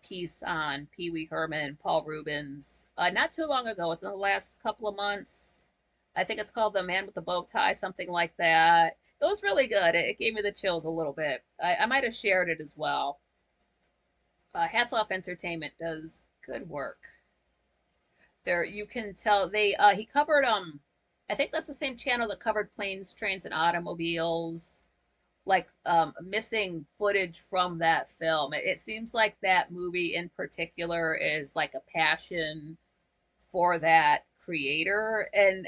piece on Pee Wee Herman, Paul Rubens, not too long ago, within the last couple of months. I think it's called The Man with the Bow Tie, something like that. It was really good. It gave me the chills a little bit. I might have shared it as well. Hats Off Entertainment does good work. There, you can tell he covered I think that's the same channel that covered Planes, Trains, and Automobiles, like missing footage from that film. It seems like that movie in particular is like a passion for that creator, and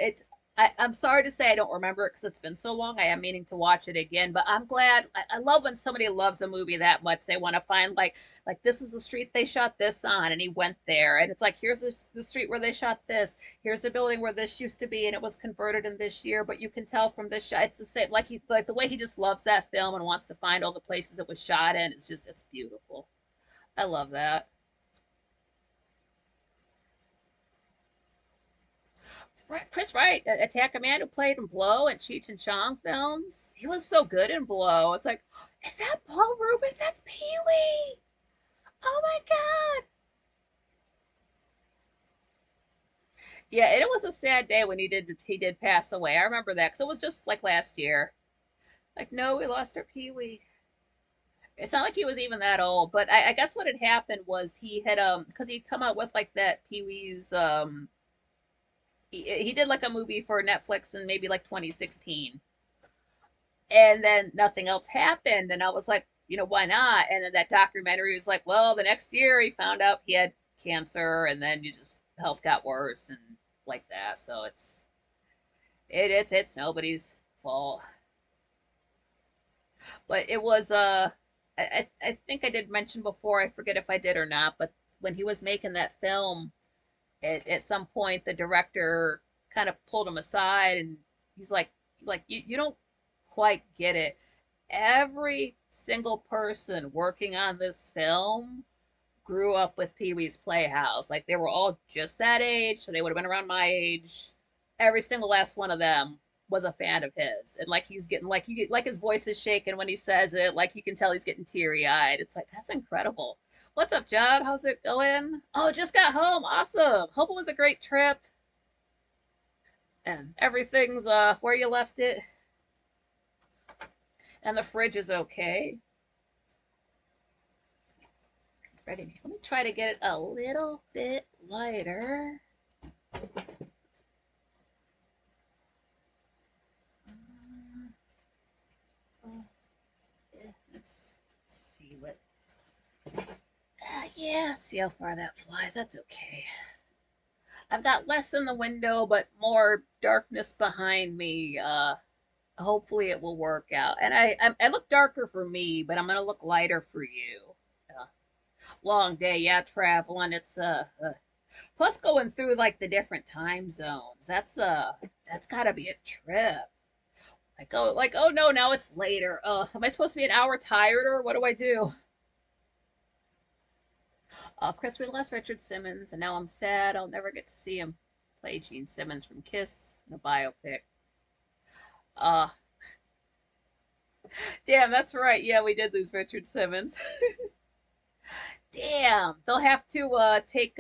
I'm sorry to say I don't remember it because it's been so long. I am meaning to watch it again, but I'm glad. I love when somebody loves a movie that much. They want to find like this is the street they shot this on, and he went there, and it's like here's the street where they shot this. Here's the building where this used to be, and it was converted in this year. But you can tell from this shot, it's the same. Like the way he just loves that film and wants to find all the places it was shot in. It's beautiful. I love that. Chris Wright, Attack a Man who played in Blow and Cheech and Chong films. He was so good in Blow. It's like, is that Paul Rubens? That's Pee Wee. Oh my God. Yeah, and it was a sad day when he did pass away. I remember that because it was just like last year. Like, no, we lost our Pee-wee. It's not like he was even that old, but I guess what had happened was he had because he'd come out with like that Pee-wee's he did like a movie for Netflix in maybe like 2016, and then nothing else happened, and I was like, why not? And then that documentary was like, well, the next year he found out he had cancer, and then you just health got worse and like that. So it's nobody's fault. But it was I think I did mention before, I forget if I did or not, but when he was making that film, at some point the director kind of pulled him aside and he's like you don't quite get it. Every single person working on this film grew up with Pee-wee's Playhouse. Like they were all just that age, so they would have been around my age. Every single last one of them was a fan of his, and like he's getting like you get like his voice is shaking when he says it. Like you can tell he's getting teary eyed. It's like that's incredible. What's up, John? How's it going? Oh, just got home. Awesome. Hope it was a great trip. And everything's where you left it, and the fridge is okay. Ready? Let me try to get it a little bit lighter. Let's see what. Yeah, see how far that flies. That's okay. I've got less in the window, but more darkness behind me. Hopefully it will work out. And I look darker for me, but I'm gonna look lighter for you. Uh, Long day, yeah, traveling. It's plus going through like the different time zones. That's gotta be a trip. Like oh no, now it's later. Am I supposed to be an hour tired or what do I do? Chris, we lost Richard Simmons, and now I'm sad I'll never get to see him play Gene Simmons from Kiss in a biopic. Uh, damn, that's right. Yeah, we did lose Richard Simmons. Damn, they'll have to take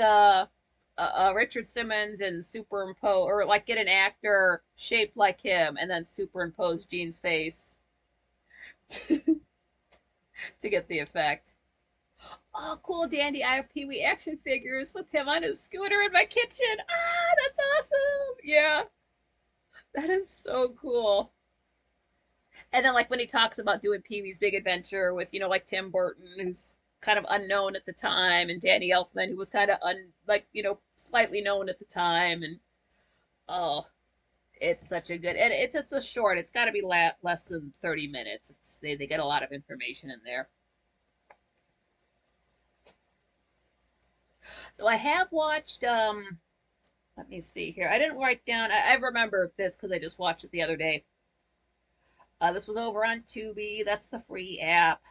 Richard Simmons and superimpose, or like get an actor shaped like him and then superimpose Gene's face to get the effect. Oh, cool, Dandy. I have Pee Wee action figures with him on his scooter in my kitchen. Ah, that's awesome. Yeah, that is so cool. And then, like, when he talks about doing Pee Wee's Big Adventure with, like Tim Burton, who's kind of unknown at the time, and Danny Elfman, who was kind of, slightly known at the time. And, oh, it's such a good, and it's a short, it's got to be less than 30 minutes. They get a lot of information in there. So I have watched, let me see here. I didn't write down. I remember this because I just watched it the other day. This was over on Tubi. That's the free app.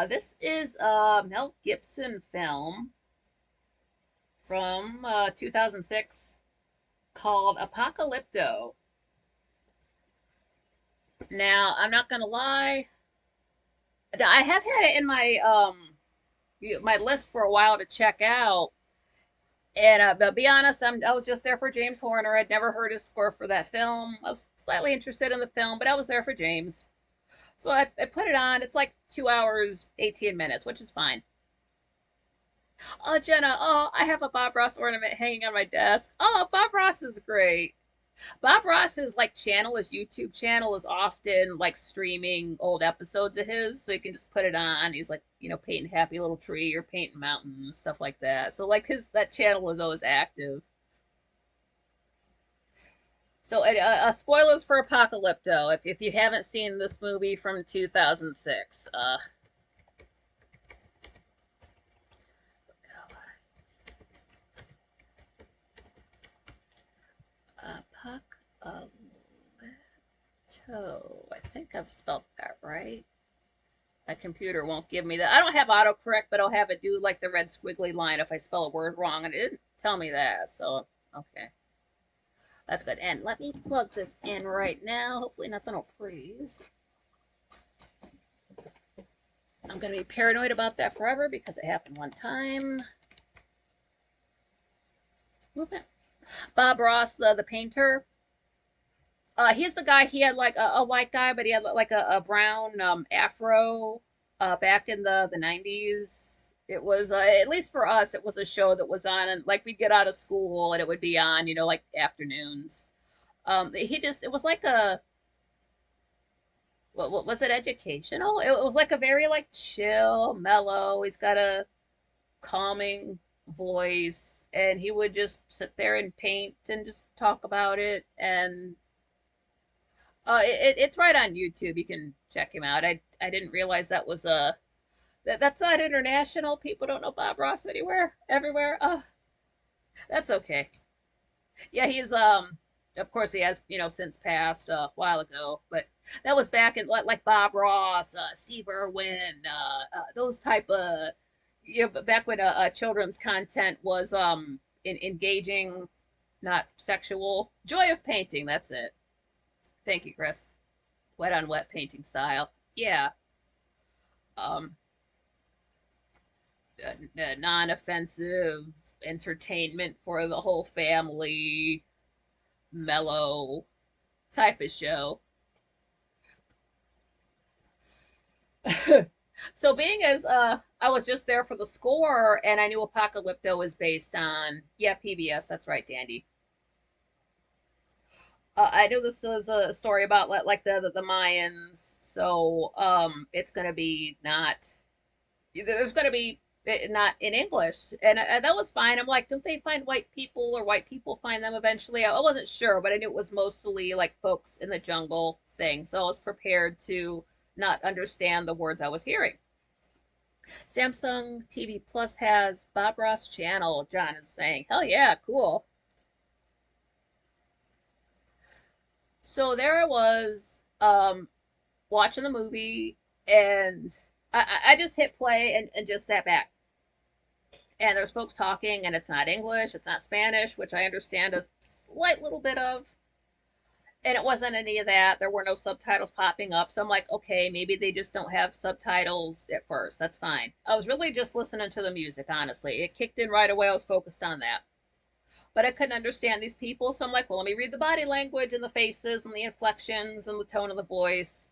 This is a Mel Gibson film from 2006 called Apocalypto. Now, I'm not gonna lie. I have had it in my list for a while to check out. And but be honest, I was just there for James Horner. I'd never heard his score for that film. I was slightly interested in the film, but I was there for James. So I put it on. It's like 2 hours, 18 minutes, which is fine. Oh, Jenna, oh, I have a Bob Ross ornament hanging on my desk. Oh, Bob Ross is great. Bob Ross's like channel, his YouTube channel is often like streaming old episodes of his, so you can just put it on. He's like, painting Happy Little Tree or painting mountains, stuff like that. So like that channel is always active. So spoilers for Apocalypto. If you haven't seen this movie from 2006, Apocalypto. I think I've spelled that right. My computer won't give me that. I don't have autocorrect, but I'll have it do like the red squiggly line if I spell a word wrong, and it didn't tell me that. So okay, that's good. And let me plug this in right now. Hopefully nothing will freeze. I'm gonna be paranoid about that forever because it happened one time. Okay. Bob Ross, the painter. He's the guy. He had like a white guy, but he had like a brown afro. Back in the 90s, it was at least for us, it was a show that was on, and like we'd get out of school and it would be on, like afternoons. He just it was like a what was it, educational? It was like a very like chill, mellow. He's got a calming voice, and he would just sit there and paint and just talk about it. And it's right on YouTube. You can check him out. I didn't realize that was that's not international. People don't know Bob Ross anywhere, everywhere. That's okay. Yeah, he's of course he has, since passed a while ago, but that was back in like Bob Ross, Steve Irwin, those type of, back when children's content was engaging, not sexual. Joy of painting, that's it. Thank you, Chris. Wet on wet painting style. Yeah. Um, non-offensive entertainment for the whole family, mellow type of show. So being as I was just there for the score, and I knew Apocalypto was based on, yeah, PBS, that's right, Dandy. I knew this was a story about like the Mayans, so it's gonna be not, there's gonna be not in English, and that was fine. I'm like, don't they find white people, or white people find them eventually? I wasn't sure, but I knew it was mostly like folks in the jungle thing, so I was prepared to not understand the words I was hearing. Samsung TV Plus has Bob Ross channel, John is saying. Hell yeah, cool. So there I was, watching the movie, and I just hit play and just sat back. And there's folks talking, and it's not English, it's not Spanish, which I understand a slight little bit of. And it wasn't any of that. There were no subtitles popping up. So I'm like, okay, maybe they just don't have subtitles at first. That's fine. I was really just listening to the music, honestly. It kicked in right away. I was focused on that. But I couldn't understand these people. So I'm like, well, let me read the body language and the faces and the inflections and the tone of the voice.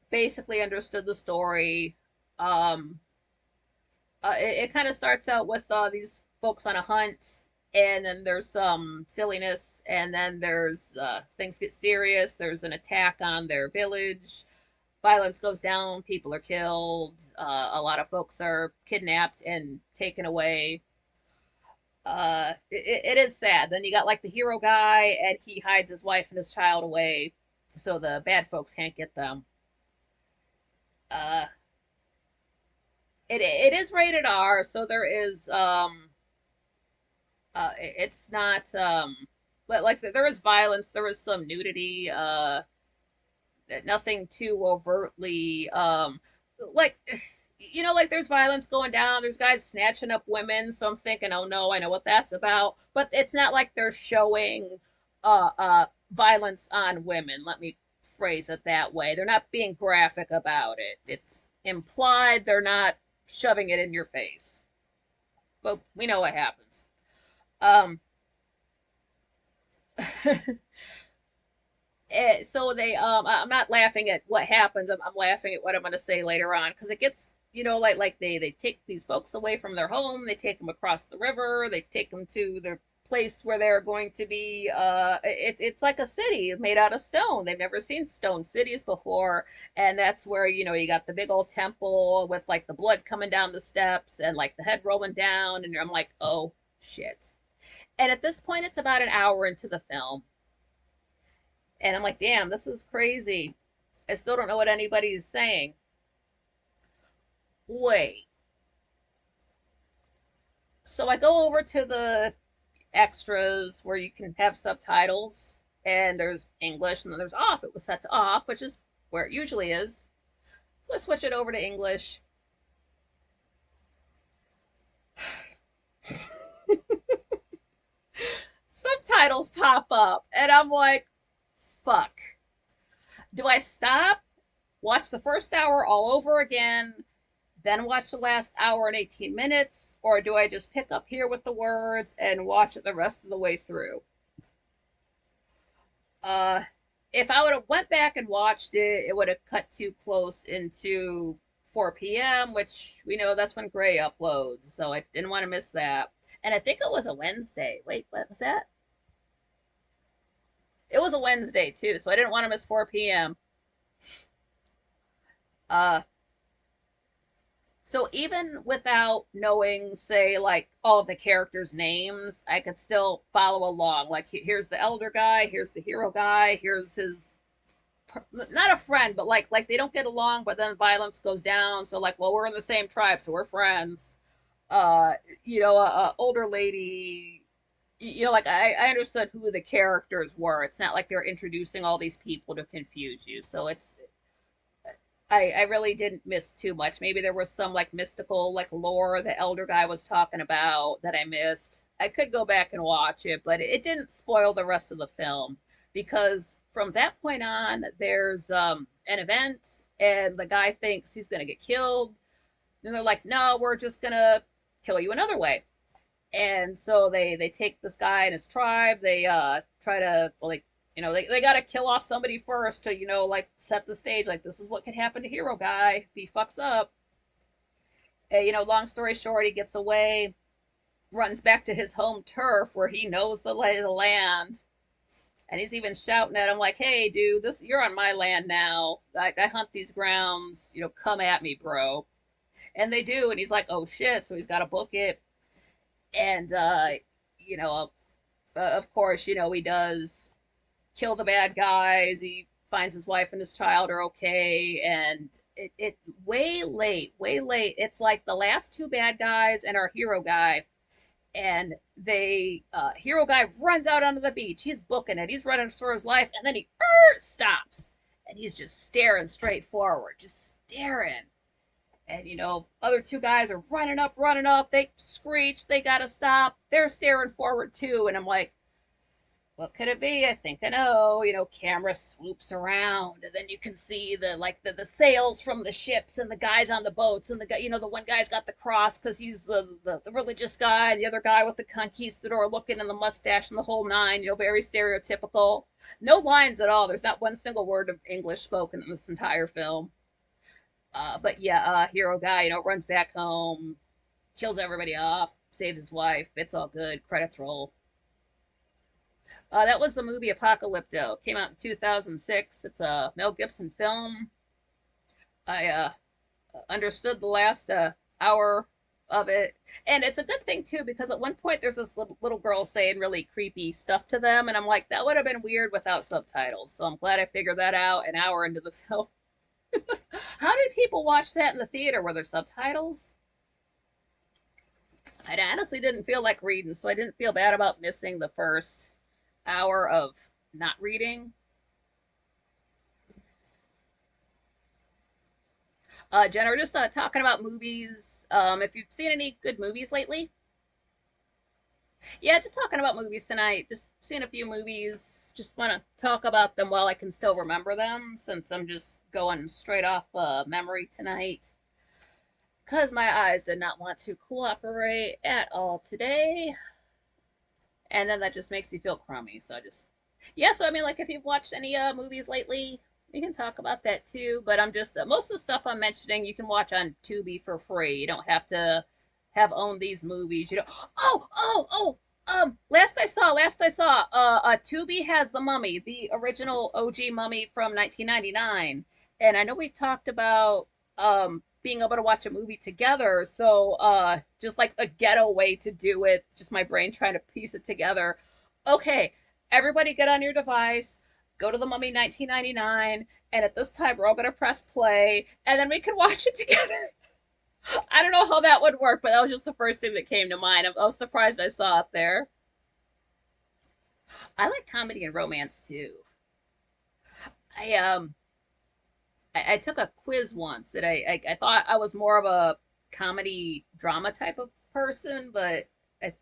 Basically understood the story. Um, it kind of starts out with these folks on a hunt, and then there's some silliness, and then there's things get serious. There's an attack on their village. Violence goes down. People are killed. A lot of folks are kidnapped and taken away. It is sad. Then you got like the hero guy, and he hides his wife and his child away, so the bad folks can't get them. Uh, it is rated R, so there is it's not but like there is violence, there is some nudity, nothing too overtly like like there's violence going down, there's guys snatching up women, so I'm thinking, oh no, I know what that's about, but it's not like they're showing violence on women, let me phrase it that way. They're not being graphic about it. It's implied, they're not shoving it in your face, but we know what happens. um so they I'm not laughing at what happens. I'm laughing at what I'm going to say later on, because it gets, like they take these folks away from their home, they take them across the river, they take them to their place where they're going to be, it's like a city made out of stone. They've never seen stone cities before, and that's where, you got the big old temple with like the blood coming down the steps and like the head rolling down, and I'm like, oh shit. And at this point, it's about an hour into the film, and I'm like, damn, this is crazy. I still don't know what anybody's saying. Wait. So I go over to the extras where you can have subtitles, and there's English, and then there's off. It was set to off, which is where it usually is. So I switch it over to English. Subtitles pop up, and I'm like, fuck. Do I stop, watch the first hour all over again, then watch the last hour and 18 minutes, or do I just pick up here with the words and watch it the rest of the way through? Uh, if I would have went back and watched it, it would have cut too close into 4 p.m., which we know that's when Gray uploads, so I didn't want to miss that. And I think it was a Wednesday. Wait, what was that? It was a Wednesday too, so I didn't want to miss 4 p.m. Uh, so even without knowing, say, like all of the characters' names, I could still follow along. Like here's the elder guy, here's the hero guy, here's his not a friend, but like they don't get along, but then violence goes down. So like, well, we're in the same tribe, so we're friends. Uh, a older lady. Like I understood who the characters were. It's not like they're introducing all these people to confuse you. So I really didn't miss too much. Maybe there was some like mystical like lore the elder guy was talking about that I missed. I could go back and watch it, but it didn't spoil the rest of the film because from that point on, there's an event and the guy thinks he's gonna get killed. And they're like, no, we're just gonna kill you another way. And so they take this guy and his tribe. They try to like they got to kill off somebody first to like set the stage like this is what could happen to hero guy if he fucks up. Long story short, he gets away, runs back to his home turf where he knows the lay of the land, and he's even shouting at him like, hey dude, this you're on my land now. I hunt these grounds, come at me, bro. And they do, and he's like, oh shit, so he's got to book it. And you know of course he does kill the bad guys. He finds his wife and his child are okay, and it way late. It's like the last two bad guys and our hero guy, and they hero guy runs out onto the beach. He's booking it. He's running for his life, and then he stops, and he's just staring straight forward, just staring. And other two guys are running up, running up. They screech. They gotta stop. They're staring forward too, and I'm like, what could it be? I think I know. Camera swoops around, and then you can see the sails from the ships and the guys on the boats, and the guy, the one guy's got the cross because he's the religious guy, and the other guy with the conquistador looking and the mustache and the whole nine. Very stereotypical. No lines at all. There's not one single word of English spoken in this entire film. But yeah, hero guy, runs back home, kills everybody off, saves his wife. It's all good. Credits roll. That was the movie Apocalypto. Came out in 2006. It's a Mel Gibson film. I understood the last hour of it, and it's a good thing too because at one point there's this little girl saying really creepy stuff to them, and I'm like, that would have been weird without subtitles. So I'm glad I figured that out an hour into the film. How did people watch that in the theater? Were there subtitles? I honestly didn't feel like reading, so I didn't feel bad about missing the first hour of not reading. Jenna, we're just talking about movies. If you've seen any good movies lately. Yeah, just talking about movies tonight. Just seen a few movies. Just want to talk about them while I can still remember them, since I'm just going straight off memory tonight. Because my eyes did not want to cooperate at all today. And then that just makes you feel crummy. So I just, yeah. So I mean, like if you've watched any movies lately, we can talk about that too. But I'm just most of the stuff I'm mentioning you can watch on Tubi for free. You don't have to have owned these movies. Last I saw, Tubi has The Mummy, the original OG Mummy from 1999, and I know we talked about being able to watch a movie together. So just like a ghetto way to do it, just my brain trying to piece it together. Okay, everybody get on your device, go to The Mummy 1999, and at this time we're all gonna press play, and then we can watch it together. I don't know how that would work, but that was just the first thing that came to mind. I was surprised I saw it there. I like comedy and romance too. I I took a quiz once that I thought I was more of a comedy drama type of person, but I,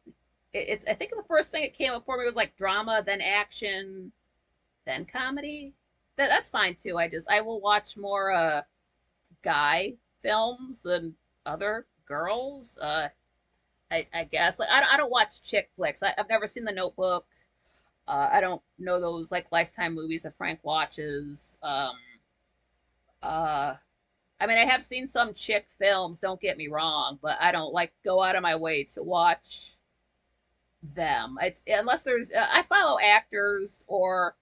I think the first thing that came up for me was like drama, then action, then comedy. That's fine too. I will watch more guy films than other girls. I guess like I don't watch chick flicks. I've never seen The Notebook. I don't know those like Lifetime movies that Frank watches. Uh, I mean, I have seen some chick films. Don't get me wrong, but I don't like go out of my way to watch them. It's unless there's I follow actors or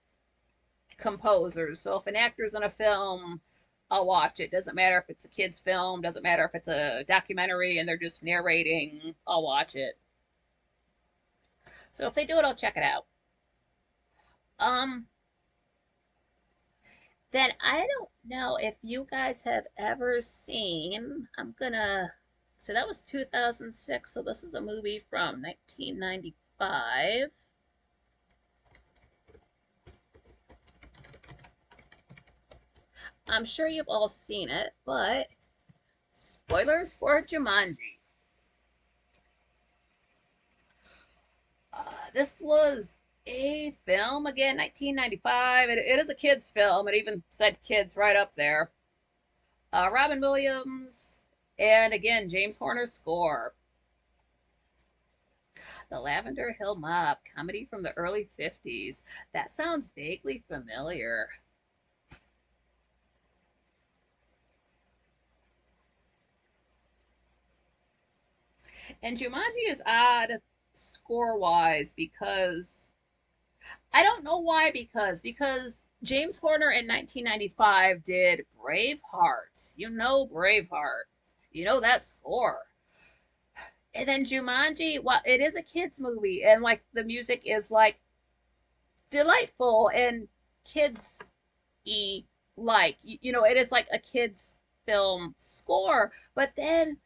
composers. So if an actor's in a film, I'll watch it. Doesn't matter if it's a kid's film, doesn't matter if it's a documentary and they're just narrating, I'll watch it. So if they do it, I'll check it out. Um, then I don't know if you guys have ever seen, so that was 2006, so this is a movie from 1995. I'm sure you've all seen it, but spoilers for Jumanji. This was a film, again, 1995. It is a kid's film. It even said kids right up there. Robin Williams, and again, James Horner's score. The Lavender Hill Mob, comedy from the early 50s. That sounds vaguely familiar. And Jumanji is odd score wise because I don't know why, because James Horner in 1995 did Braveheart. You know Braveheart. You know that score. And then Jumanji, well, it is a kids movie and like the music is like delightful and kids y like it is like a kids film score, but then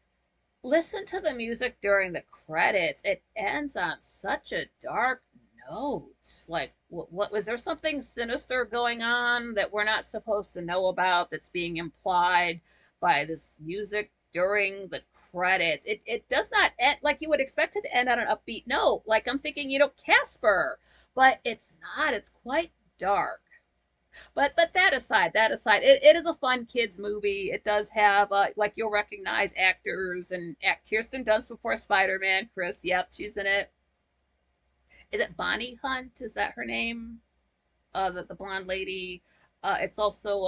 listen to the music during the credits. It ends on such a dark note. Like, what was there something sinister going on that we're not supposed to know about that's being implied by this music during the credits? It does not end like you would expect it to end on an upbeat note. Like I'm thinking, Casper, but it's not. It's quite dark. But that aside, it is a fun kids movie. It does have like you'll recognize actors and Kirsten Dunst before Spider-Man. Chris, yep, she's in it. Is it Bonnie Hunt? Is that her name? The blonde lady. It's also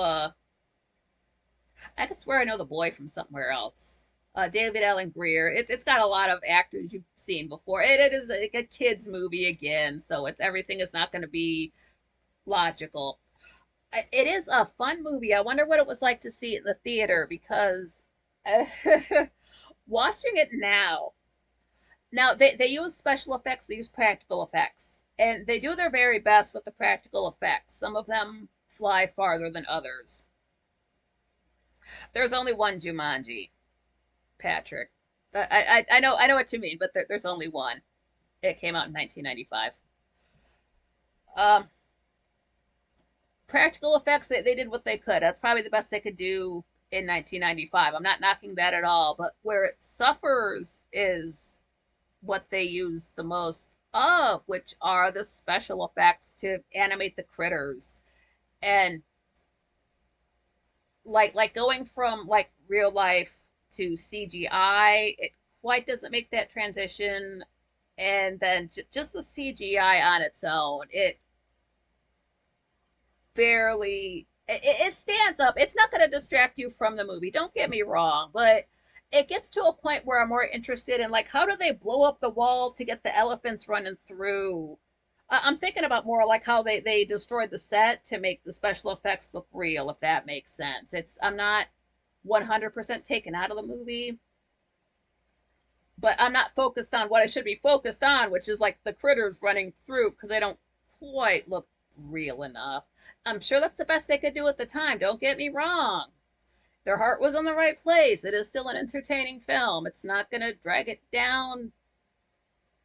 I could swear I know the boy from somewhere else. David Allen Greer. It's got a lot of actors you've seen before. It is a kids movie again, so it's everything is not going to be logical. It is a fun movie. I wonder what it was like to see it in the theater because watching it now they use special effects, they use practical effects, and they do their very best with the practical effects. Some of them fly farther than others. There's only one Jumanji, Patrick. I know what you mean, but there's only one. It came out in 1995. Um, Practical effects, they did what they could. That's probably the best they could do in 1995. I'm not knocking that at all, but where it suffers is what they use the most of, which are the special effects to animate the critters. And like going from like real life to CGI, it quite doesn't make that transition. And then just the CGI on its own, it barely it stands up. It's not going to distract you from the movie. Don't get me wrong, but it gets to a point where I'm more interested in like how do they blow up the wall to get the elephants running through. I'm thinking about more like how they destroyed the set to make the special effects look real, if that makes sense. I'm not 100% taken out of the movie, but I'm not focused on what I should be focused on, which is like the critters running through because they don't quite look real enough. I'm sure that's the best they could do at the time. Don't get me wrong. Their heart was in the right place. It is still an entertaining film. It's not going to drag it down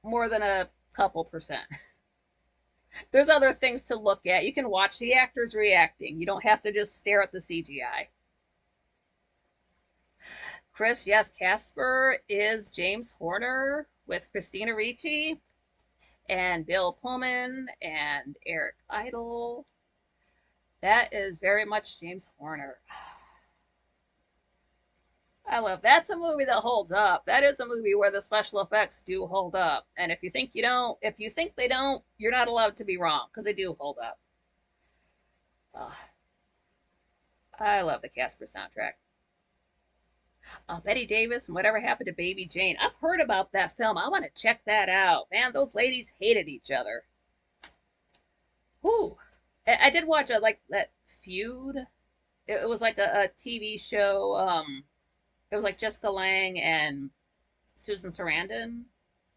more than a couple percent. There's other things to look at. You can watch the actors reacting. You don't have to just stare at the CGI. Chris, yes, Casper is James Horner with Christina Ricci and Bill Pullman and Eric Idle. That is very much James Horner. I love that's a movie that holds up. That is a movie where the special effects do hold up. And if you think you don't, if you think they don't, you're not allowed to be wrong because they do hold up. Ugh, I love the Casper soundtrack. Betty Davis and Whatever Happened to Baby Jane. I've heard about that film. I want to check that out. Man, those ladies hated each other. Whew. I did watch a, like that Feud. It was like a TV show. It was like Jessica Lange and Susan Sarandon.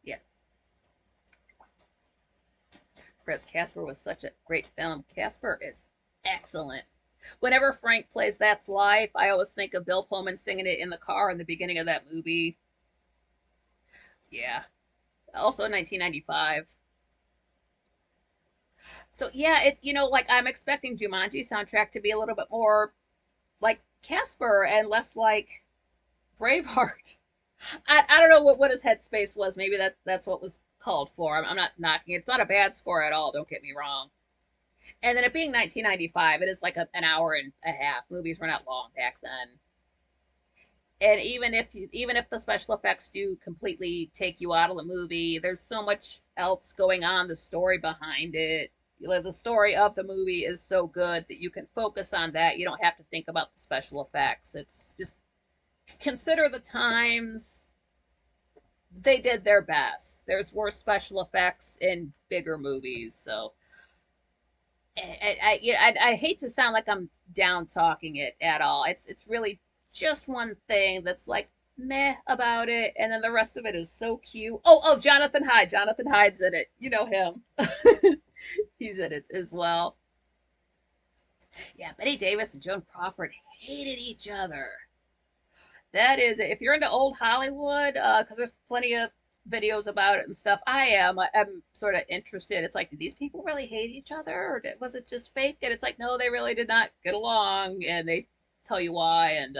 Yeah, Chris Casper was such a great film. Casper is excellent. Whenever Frank plays That's Life, I always think of Bill Pullman singing it in the car in the beginning of that movie. Yeah. Also 1995. So yeah, it's like I'm expecting Jumanji soundtrack to be a little bit more like Casper and less like Braveheart. I don't know what his headspace was. Maybe that's what was called for. I'm not knocking it. It's not a bad score at all. Don't get me wrong. And then it being 1995, it is like an hour and a half. Movies were not long back then. And even if the special effects do completely take you out of the movie, there's so much else going on. The story behind it, the story of the movie is so good that you can focus on that. You don't have to think about the special effects. It's just consider the times they did their best. There's worse special effects in bigger movies, so I hate to sound like I'm down talking it at all. It's really just one thing that's like meh about it, and then the rest of it is so cute. Oh, Jonathan Hyde. Jonathan Hyde's in it. You know him. He's in it as well. Yeah, Betty Davis and Joan Crawford hated each other. That is, if you're into old Hollywood, because there's plenty of videos about it and stuff. I'm sort of interested. It's like, did these people really hate each other, or was it just fake? And it's like, no, they really did not get along, and they tell you why. And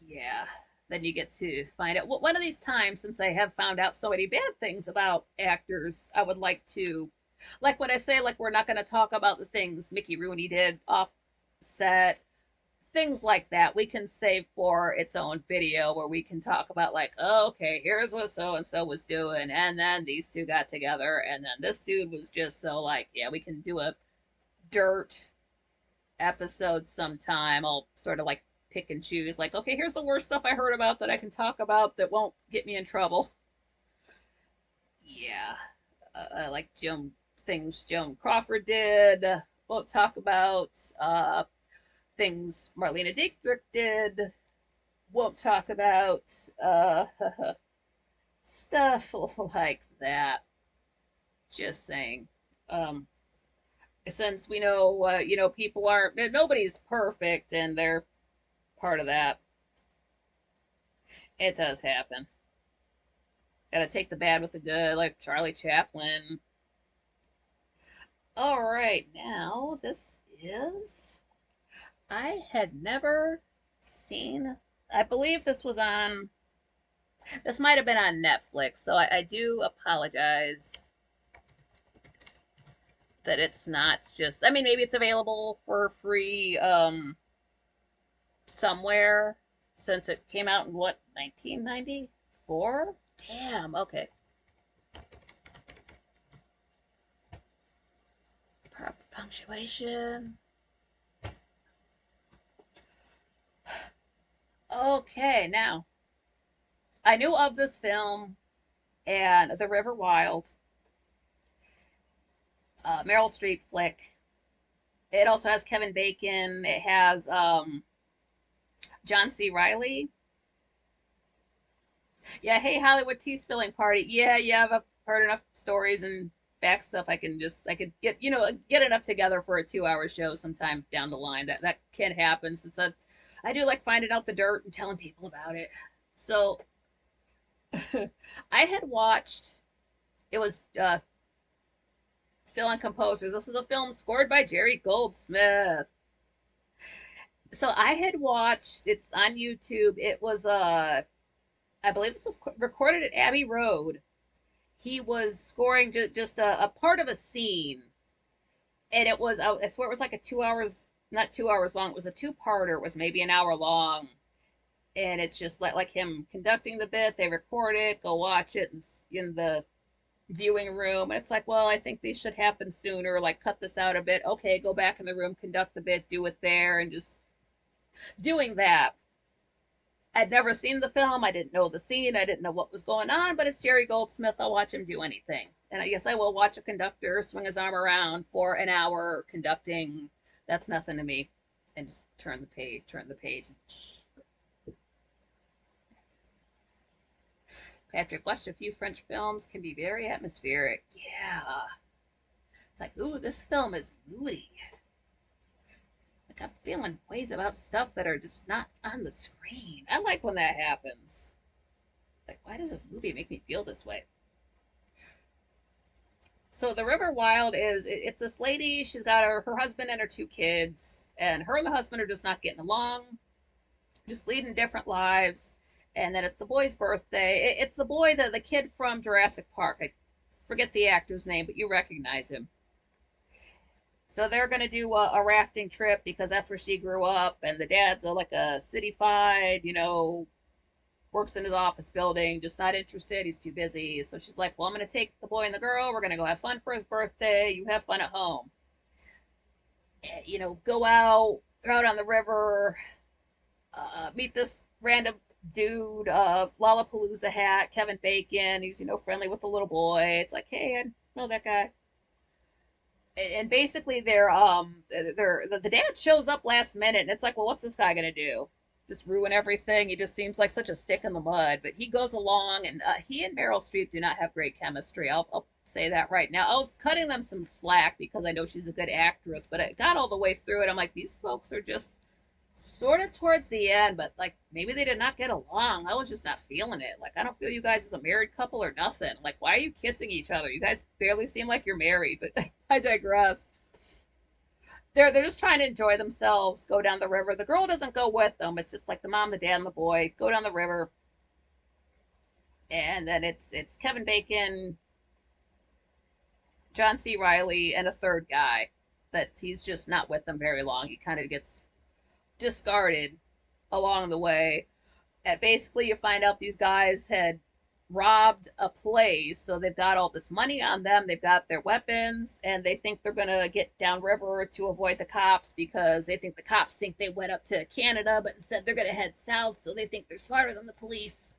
yeah, then you get to find out. Well, one of these times, since I have found out so many bad things about actors, I would like to, like when I say, like, we're not going to talk about the things Mickey Rooney did off set, things like that we can save for its own video where we can talk about, like, oh, okay, here's what so and so was doing, and then these two got together, and then this dude was just so, like, yeah, we can do a dirt episode sometime. I'll sort of like pick and choose, like, okay, here's the worst stuff I heard about that I can talk about that won't get me in trouble. Yeah, like things Joan Crawford did. We'll talk about things Marlena Dietrich did. Won't talk about stuff like that. Just saying. Um, since we know, people aren't, nobody's perfect, and they're part of that. It does happen. Gotta take the bad with the good, like Charlie Chaplin. All right, now this is. I had never seen. I believe this was on. This might have been on Netflix, so I do apologize that it's not just. I mean, maybe it's available for free somewhere since it came out in what, 1994? Damn. Okay. Proper punctuation. Okay, now I knew of this film and The River Wild, Meryl Streep flick. It also has Kevin Bacon. It has John C. Riley. Yeah, hey Hollywood tea spilling party. Yeah, I've heard enough stories and back stuff. I could get enough together for a 2 hour show sometime down the line. That can happen since I do like finding out the dirt and telling people about it. So I had watched. It was still on composers. This is a film scored by Jerry Goldsmith. So I had watched. It's on YouTube. It was I believe this was recorded at Abbey Road. He was scoring just a part of a scene, and it was, I swear it was like a 2 hours, not 2 hours long. It was a two-parter. It was maybe an hour long, and it's just like him conducting the bit. They record it, go watch it in the viewing room, and it's like, well, I think these should happen sooner. Like, cut this out a bit. Okay, go back in the room, conduct the bit, do it there, and just doing that. I'd never seen the film. I didn't know the scene. I didn't know what was going on, but it's Jerry Goldsmith. I'll watch him do anything. And I guess I will watch a conductor swing his arm around for an hour conducting. That's nothing to me. And just turn the page, turn the page. Patrick watched a few French films, can be very atmospheric. Yeah. It's like, ooh, this film is moody. Like I'm feeling ways about stuff that are just not on the screen. I like when that happens. Like, why does this movie make me feel this way? So the River Wild is it's this lady. She's got her husband and her two kids, and her and the husband are just not getting along, just leading different lives. And then it's the boy's birthday. It's the boy, the kid from Jurassic Park. I forget the actor's name, but you recognize him. So they're gonna do a rafting trip because that's where she grew up, and the dad's like a city-fied, works in his office building, just not interested. He's too busy. So she's like, well, I'm gonna take the boy and the girl. We're gonna go have fun for his birthday. You have fun at home. And, go out. They're out on the river. Meet this random dude, Lollapalooza hat, Kevin Bacon. He's friendly with the little boy. It's like, hey, I know that guy. And basically the dad shows up last minute, and it's like, well, what's this guy gonna do? Just ruin everything? He just seems like such a stick in the mud. But he goes along, and he and Meryl Streep do not have great chemistry. I'll say that right now. I was cutting them some slack because I know she's a good actress, but I got all the way through it. I'm like, these folks are just sort of towards the end, but like maybe they did not get along. I was just not feeling it. Like, I don't feel you guys as a married couple or nothing. Like, why are you kissing each other? You guys barely seem like you're married, but I digress. They're just trying to enjoy themselves, go down the river. The girl doesn't go with them. It's just like the mom, the dad, and the boy go down the river. And then it's Kevin Bacon, John C. Riley, and a third guy that he's just not with them very long. He kind of gets discarded along the way. And basically, you find out these guys had robbed a place, so they've got all this money on them. They've got their weapons, and they think they're gonna get downriver to avoid the cops because they think the cops think they went up to Canada, but instead they're gonna head south, so they think they're smarter than the police.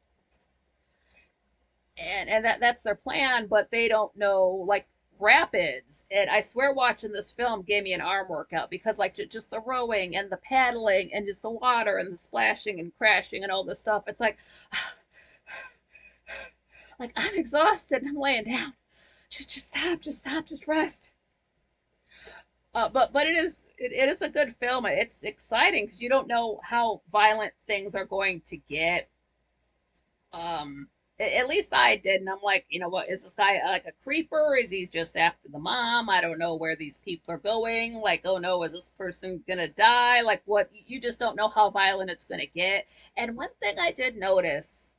And that's their plan, but they don't know like rapids. And I swear watching this film gave me an arm workout because like just the rowing and the paddling and just the water and the splashing and crashing and all this stuff, it's like I'm exhausted and I'm laying down. Just stop, just rest. But it is a good film. It's exciting because you don't know how violent things are going to get. Um, at least I did, and I'm like, you know what? Is this guy like a creeper? Is he just after the mom? I don't know where these people are going. Like, oh no, is this person gonna die? Like, what? You just don't know how violent it's gonna get. And one thing I did notice,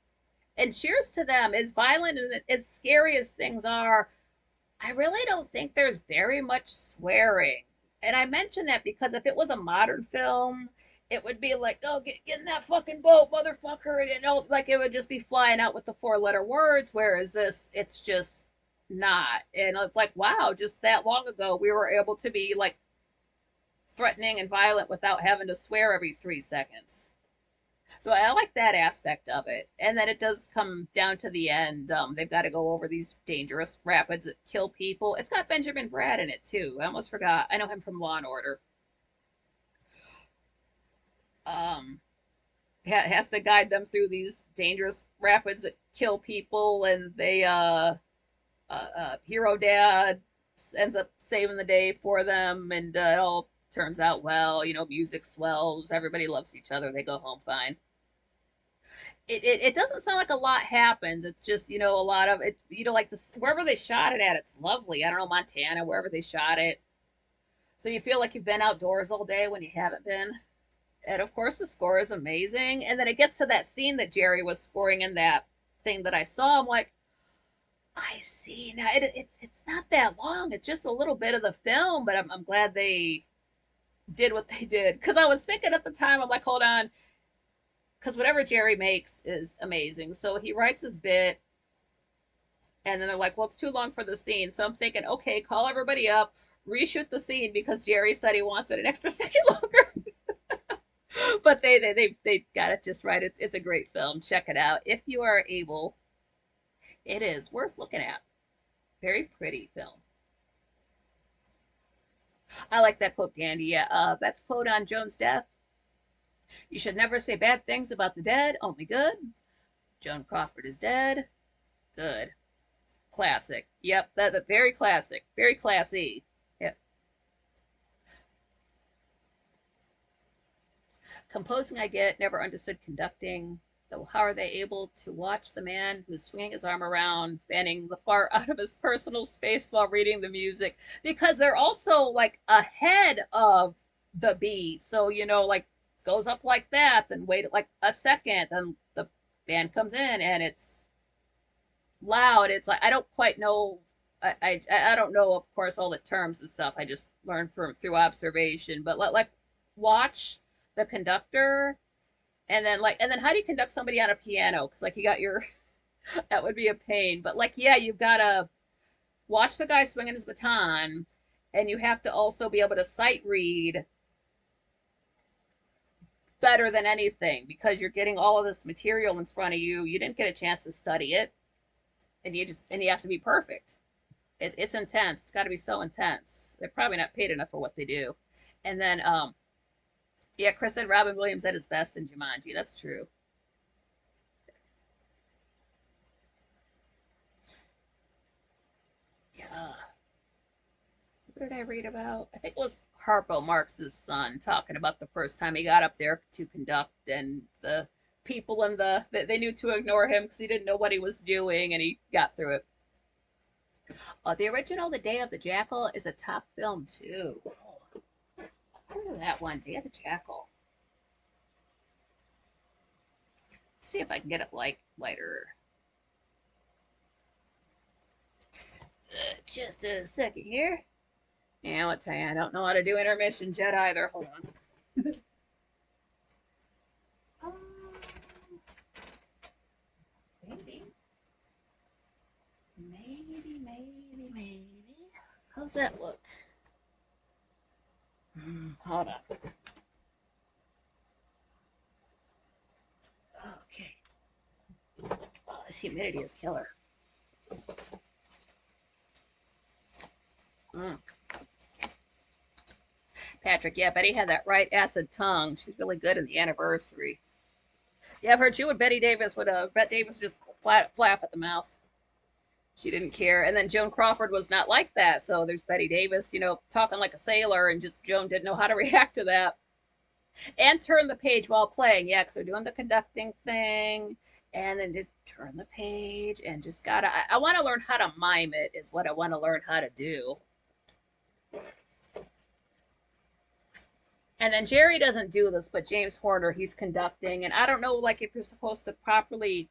and cheers to them, as violent and as scary as things are, I really don't think there's very much swearing. And I mention that because if it was a modern film, it would be like, oh, get in that fucking boat, motherfucker. And, like it would just be flying out with the four-letter words. Whereas this, it's just not. And it's like, wow, just that long ago, we were able to be like threatening and violent without having to swear every 3 seconds. So I like that aspect of it. And then it does come down to the end. They've got to go over these dangerous rapids that kill people. It's got Benjamin Bratt in it too. I almost forgot. I know him from Law and Order. Um, has to guide them through these dangerous rapids that kill people, and hero dad ends up saving the day for them, and it all turns out well. Music swells, everybody loves each other, they go home fine. It doesn't sound like a lot happens. It's just, a lot of it, like this, wherever they shot it at, it's lovely. I don't know, Montana, wherever they shot it. So you feel like you've been outdoors all day when you haven't been. And of course, the score is amazing. And then it gets to that scene that Jerry was scoring in that thing that I saw. I'm like, I see now. It's not that long. It's just a little bit of the film, but I'm glad they did what they did. Because I was thinking at the time, I'm like, hold on, because whatever Jerry makes is amazing. So he writes his bit, and then they're like, well, it's too long for the scene. So I'm thinking, okay, call everybody up, reshoot the scene because Jerry said he wants it an extra second longer. But they got it just right. It's a great film. Check it out if you are able. It is worth looking at. Very pretty film. I like that quote, Dandy. Yeah, that's quote on Joan's death. You should never say bad things about the dead, only good. Joan Crawford is dead. Good. Classic. Yep, that very classic. Very classy. Yep. Composing I get, never understood conducting. Though how are they able to watch the man who's swinging his arm around, fanning the far out of his personal space while reading the music? Because they're also like ahead of the beat. So, like goes up like that, then wait like a second, then the band comes in and it's loud. It's like I don't quite know. I don't know, of course, all the terms and stuff. I just learned from through observation. But like watch the conductor, and then how do you conduct somebody on a piano? Because like you got your that would be a pain. But like yeah, you've got to watch the guy swinging his baton, and you have to also be able to sight read better than anything because you're getting all of this material in front of you. You didn't get a chance to study it, and you have to be perfect. It's intense. It's got to be so intense. They're probably not paid enough for what they do. And then yeah, Chris said Robin Williams at his best in Jumanji. That's true. Yeah. What did I read about? I think it was Harpo Marx's son talking about the first time he got up there to conduct, and the people in they knew to ignore him because he didn't know what he was doing, and he got through it. The original The Day of the Jackal is a top film too. Look at that one, Day of the Jackal. See if I can get it lighter. Just a second here. Yeah, I'll tell you, I don't know how to do intermissions yet either. Hold on. um, maybe. Maybe. How's that look? Hold on. Okay. Oh, this humidity is killer. Mm. Patrick, yeah, Betty had that right acid tongue. She's really good in the anniversary. Yeah, I've heard you and Betty Davis would Bette Davis just flap at the mouth. She didn't care. And then Joan Crawford was not like that. So there's Betty Davis, talking like a sailor, and just Joan didn't know how to react to that. And turn the page while playing. Yeah, because they're doing the conducting thing. And then just turn the page and just gotta. I want to learn how to mime it, is what I want to learn how to do. And then Jerry doesn't do this, but James Horner, he's conducting. And I don't know, like, if you're supposed to properly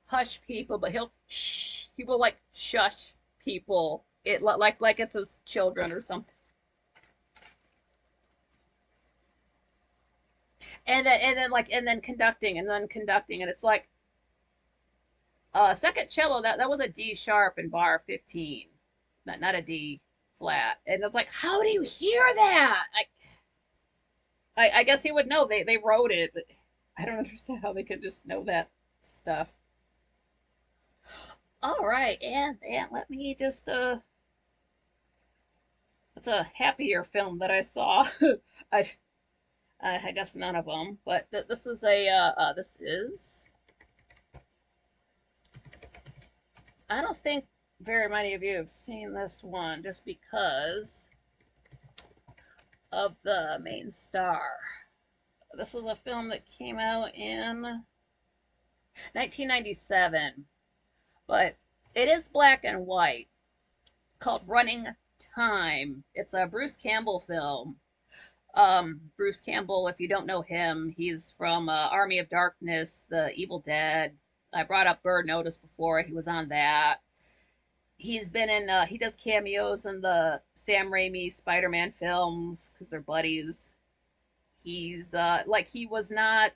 hush people, but he will like shush people. It like it's his children or something. And then conducting and it's like second cello, that was a D sharp in bar 15, not a D flat. And it's like, how do you hear that? I guess he would know. They wrote it, but I don't understand how they could just know that stuff. All right, and let me just it's a happier film that I saw. I I guess none of them, but this is this is. I don't think very many of you have seen this one just because of the main star. This was a film that came out in 1997, but it is black and white, called Running Time. It's a Bruce Campbell film. Bruce Campbell, if you don't know him, he's from Army of Darkness, The Evil Dead. I brought up Bird Notice before. He was on that. He's been in, he does cameos in the Sam Raimi Spider-Man films because they're buddies. He's, like, he was not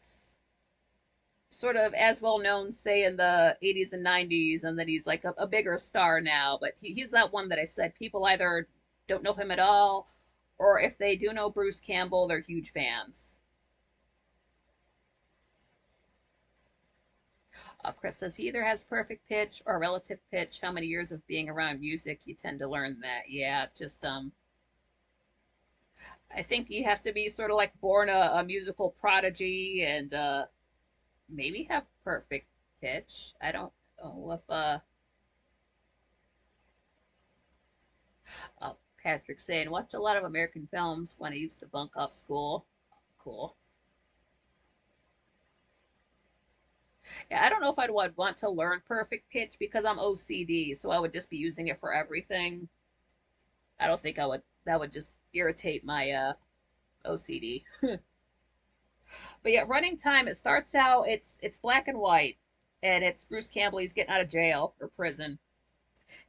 sort of as well known, say, in the 80s and 90s, and then he's like a bigger star now. But he's that one that I said people either don't know him at all, or if they do know Bruce Campbell, they're huge fans. Chris says he either has perfect pitch or relative pitch. How many years of being around music, you tend to learn that. Yeah, just I think you have to be sort of like born a musical prodigy and maybe have perfect pitch. I don't know if Patrick's saying watched a lot of American films when I used to bunk off school. Cool. Yeah, I don't know if I'd want to learn perfect pitch because I'm OCD, so I would just be using it for everything. I don't think I would. That would just irritate my OCD. But yeah, running time. It starts out. It's black and white, and it's Bruce Campbell. He's getting out of jail or prison.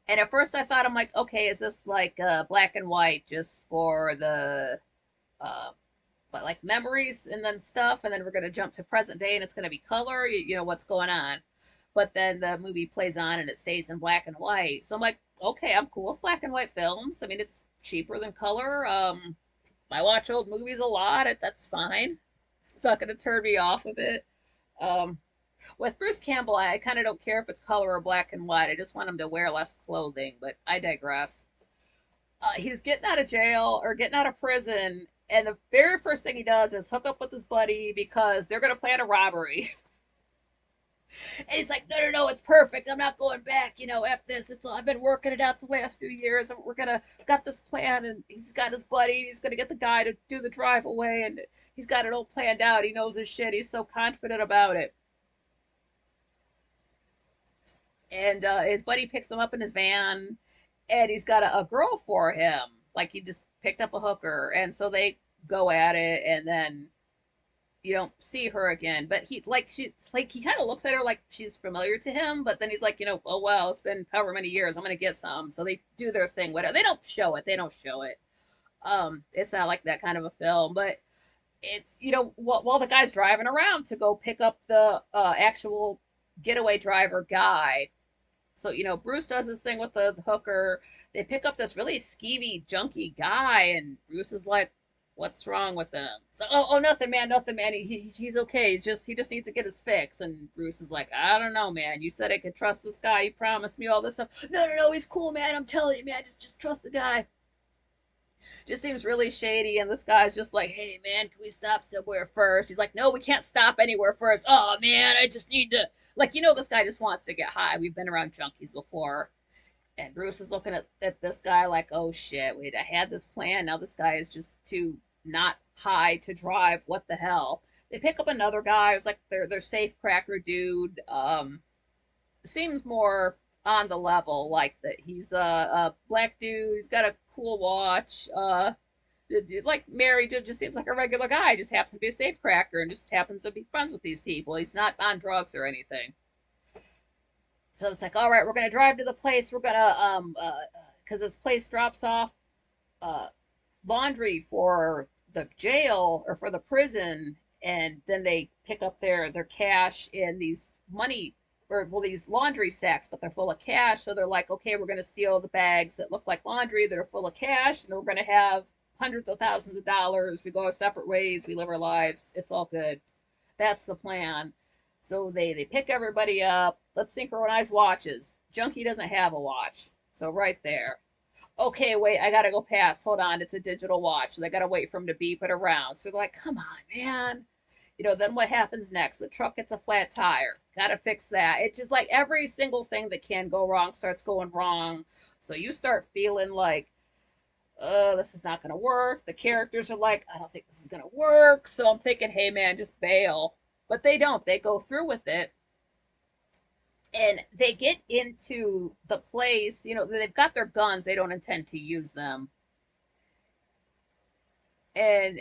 And at first I thought, I'm like, okay, is this like black and white just for the uh, like memories and then stuff, and then we're gonna jump to present day and it's gonna be color. You know what's going on. But then the movie plays on and it stays in black and white. So I'm like, okay, I'm cool with black and white films. I mean, it's cheaper than color. I watch old movies a lot. That's fine. It's not gonna turn me off of it. Um, with Bruce Campbell, I kind of don't care if it's color or black and white. I just want him to wear less clothing, but I digress. He's getting out of jail or getting out of prison, and the very first thing he does is hook up with his buddy because they're going to plan a robbery. And he's like, no, no, no, it's perfect. I'm not going back. You know, F this. I've been working it out the last few years, and we're gonna got this plan. And he's got his buddy. And he's gonna get the guy to do the drive away, and he's got it all planned out. He knows his shit. He's so confident about it. And his buddy picks him up in his van, and he's got a girl for him. Like he just picked up a hooker, and so they go at it, and then you don't see her again. But he kind of looks at her like she's familiar to him, but then he's like, oh well, it's been however many years, I'm gonna get some. So they do their thing. Whatever. They don't show it. They don't show it. It's not like that kind of a film, but it's while the guy's driving around to go pick up the actual getaway driver guy. So, Bruce does this thing with the hooker. They pick up this really skeevy, junky guy, and Bruce is like, "What's wrong with him?" So, oh, nothing, man, nothing, man. He's okay. He just needs to get his fix. And Bruce is like, "I don't know, man. You said I could trust this guy. You promised me all this stuff. No, no, no. He's cool, man. I'm telling you, man. Just trust the guy." Just seems really shady, and this guy's just like, hey man, can we stop somewhere first? He's like, no, we can't stop anywhere first. Oh man, I just need to, like, this guy just wants to get high. We've been around junkies before. And Bruce is looking at this guy like, oh shit, wait, I had this plan, now this guy is just too not high to drive. What the hell? They pick up another guy who's like their safe cracker dude. Seems more on the level, like that he's a black dude. He's got a cool watch. Like Mary just seems like a regular guy. Just happens to be a safecracker and just happens to be friends with these people. He's not on drugs or anything. So it's like, all right, we're gonna drive to the place. We're gonna because this place drops off uh laundry for the jail or for the prison, and then they pick up their cash in these money or well these laundry sacks, but they're full of cash. So they're like, okay, we're gonna steal the bags that look like laundry that are full of cash, and we're gonna have hundreds of thousands of dollars. We go our separate ways. We live our lives. It's all good. That's the plan. So they pick everybody up. Let's synchronize watches. Junkie doesn't have a watch. So right there. Okay, wait, I gotta go past. Hold on, it's a digital watch. So they gotta wait for him to beep it around. So they're like, come on, man. Then what happens next? The truck gets a flat tire. Gotta fix that. It's just like every single thing that can go wrong starts going wrong. So you start feeling like, this is not gonna work. The characters are like, I don't think this is gonna work. So I'm thinking, hey man, just bail. But they don't. They go through with it. And they get into the place, they've got their guns. They don't intend to use them. And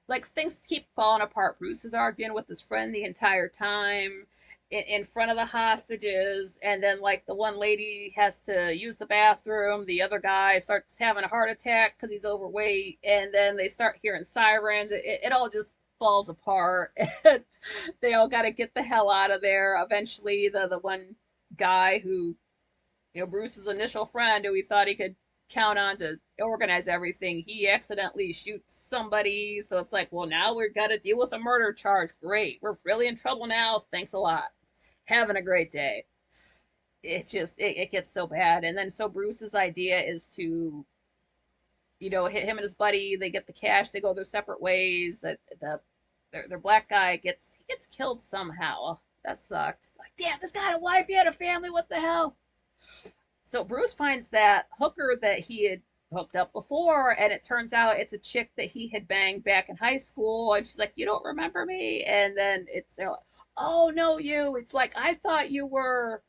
like things keep falling apart. Bruce is arguing with his friend the entire time in front of the hostages, and then like the one lady has to use the bathroom. The other guy starts having a heart attack because he's overweight, and then they start hearing sirens. It all just falls apart, and they all got to get the hell out of there. Eventually, the one guy who, Bruce's initial friend, who he thought he could count on to organize everything, he accidentally shoots somebody. So it's like, well, now we've got to deal with a murder charge. Great, we're really in trouble now. Thanks a lot. Having a great day. It gets so bad, and then so Bruce's idea is to hit him and his buddy. They get the cash. They go their separate ways. Their black guy gets killed somehow. Oh, that sucked. Like, damn, this guy had a wife. He had a family. What the hell? So Bruce finds that hooker that he had hooked up before, and it turns out it's a chick that he had banged back in high school. And she's like, "You don't remember me?" And then it's, "Oh no, you." It's like, "I thought you were."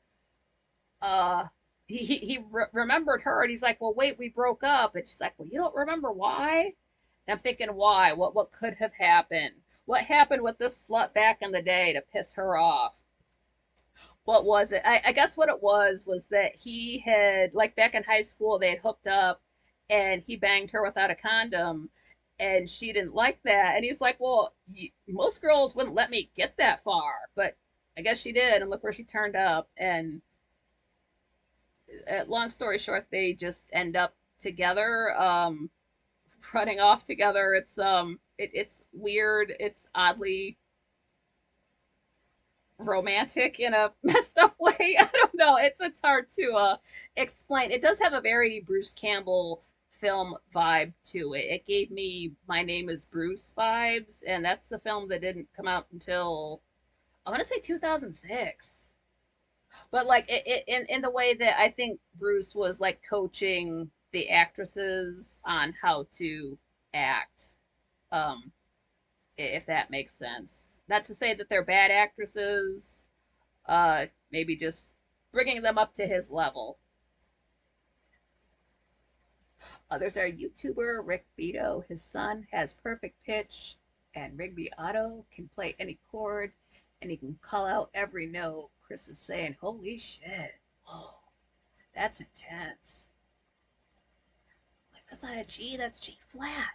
Uh, he remembered her, and he's like, "Well, wait, we broke up." And she's like, "Well, you don't remember why?" And I'm thinking, why? What could have happened? What happened with this slut back in the day to piss her off? What was it? I guess what it was that he had, like, back in high school, they had hooked up, and he banged her without a condom, and she didn't like that. And he's like, "Well, most girls wouldn't let me get that far, but I guess she did, and look where she turned up." And long story short, they just end up together, running off together. It's weird. It's oddly romantic in a messed up way. I don't know. It's hard to explain. It does have a very Bruce Campbell film vibe to it. It gave me My Name is Bruce vibes, and that's a film that didn't come out until, I want to say, 2006. But like in the way that I think Bruce was like coaching the actresses on how to act, um, if that makes sense. Not to say that they're bad actresses, maybe just bringing them up to his level. There's our YouTuber Rick Beato. His son has perfect pitch, and Rigby Otto can play any chord, and he can call out every note. Chris is saying, "Holy shit! Whoa, that's intense. Like, that's not a G, that's G flat."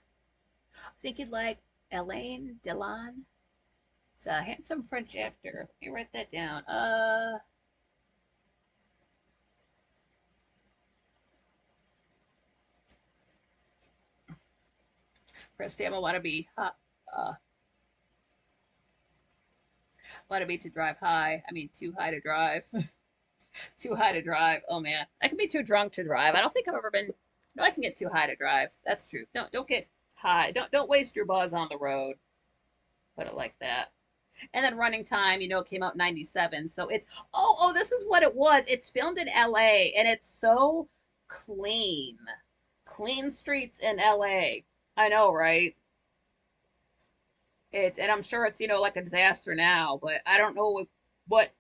I think you'd like Elaine Delon. It's a handsome French actor. Let me write that down. Chris Damon want to be hot. Want to be to drive high. I mean, too high to drive. Too high to drive. Oh man, I can be too drunk to drive. I don't think I've ever been. No, I can get too high to drive. That's true. Don't get high. Don't waste your buzz on the road. Put it like that. And then Running Time, came out in 97. So it's, oh, this is what it was. It's filmed in LA, and it's so clean. Clean streets in LA. I know, right? And I'm sure it's, like a disaster now, but I don't know what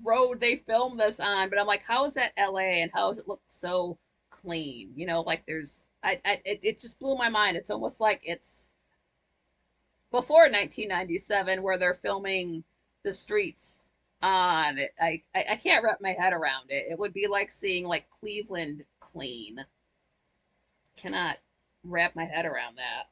road they filmed this on, but I'm like, how is that LA, and how does it look so clean? Like there's, it just blew my mind. It's almost like it's before 1997 where they're filming the streets on it. I can't wrap my head around it. It would be like seeing like Cleveland clean. Cannot wrap my head around that.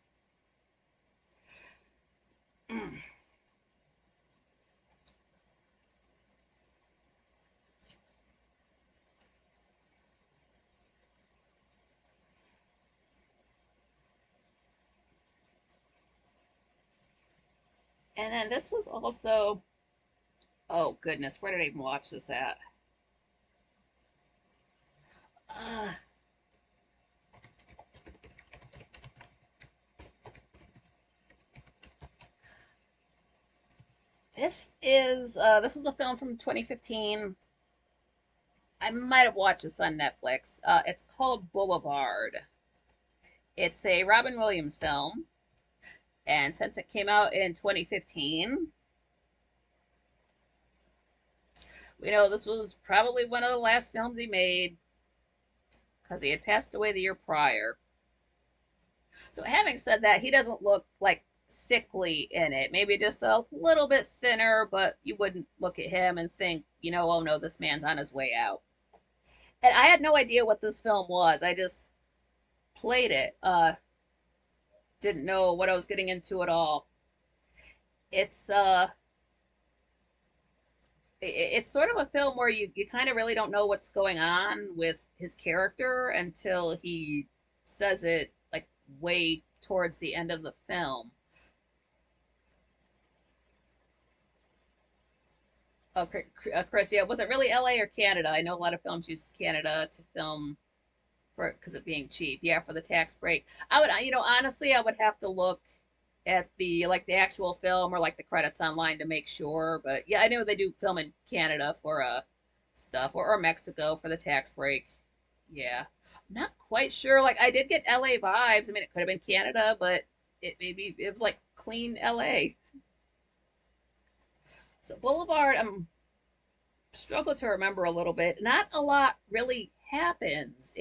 And then this was also, oh goodness, where did I even watch this at? Uh, this was a film from 2015. I might have watched this on Netflix. It's called Boulevard. It's a Robin Williams film, and since it came out in 2015, we know this was probably one of the last films he made because he had passed away the year prior. So having said that, he doesn't look like sickly in it. Maybe just a little bit thinner, but you wouldn't look at him and think, "Oh no, this man's on his way out." And I had no idea what this film was. I just played it. Didn't know what I was getting into at all. it's it's sort of a film where you kind of really don't know what's going on with his character until he says it like way towards the end of the film. Oh, Chris, yeah, was it really LA or Canada? I know a lot of films use Canada to film for because of being cheap. Yeah, for the tax break. I would, honestly, I would have to look at the like the actual film or like the credits online to make sure. But yeah, I know they do film in Canada for stuff or Mexico for the tax break. Yeah, not quite sure. Like I did get LA vibes. I mean, it could have been Canada, but it was like clean LA. So Boulevard, I'm struggle to remember a little bit. Not a lot really happens.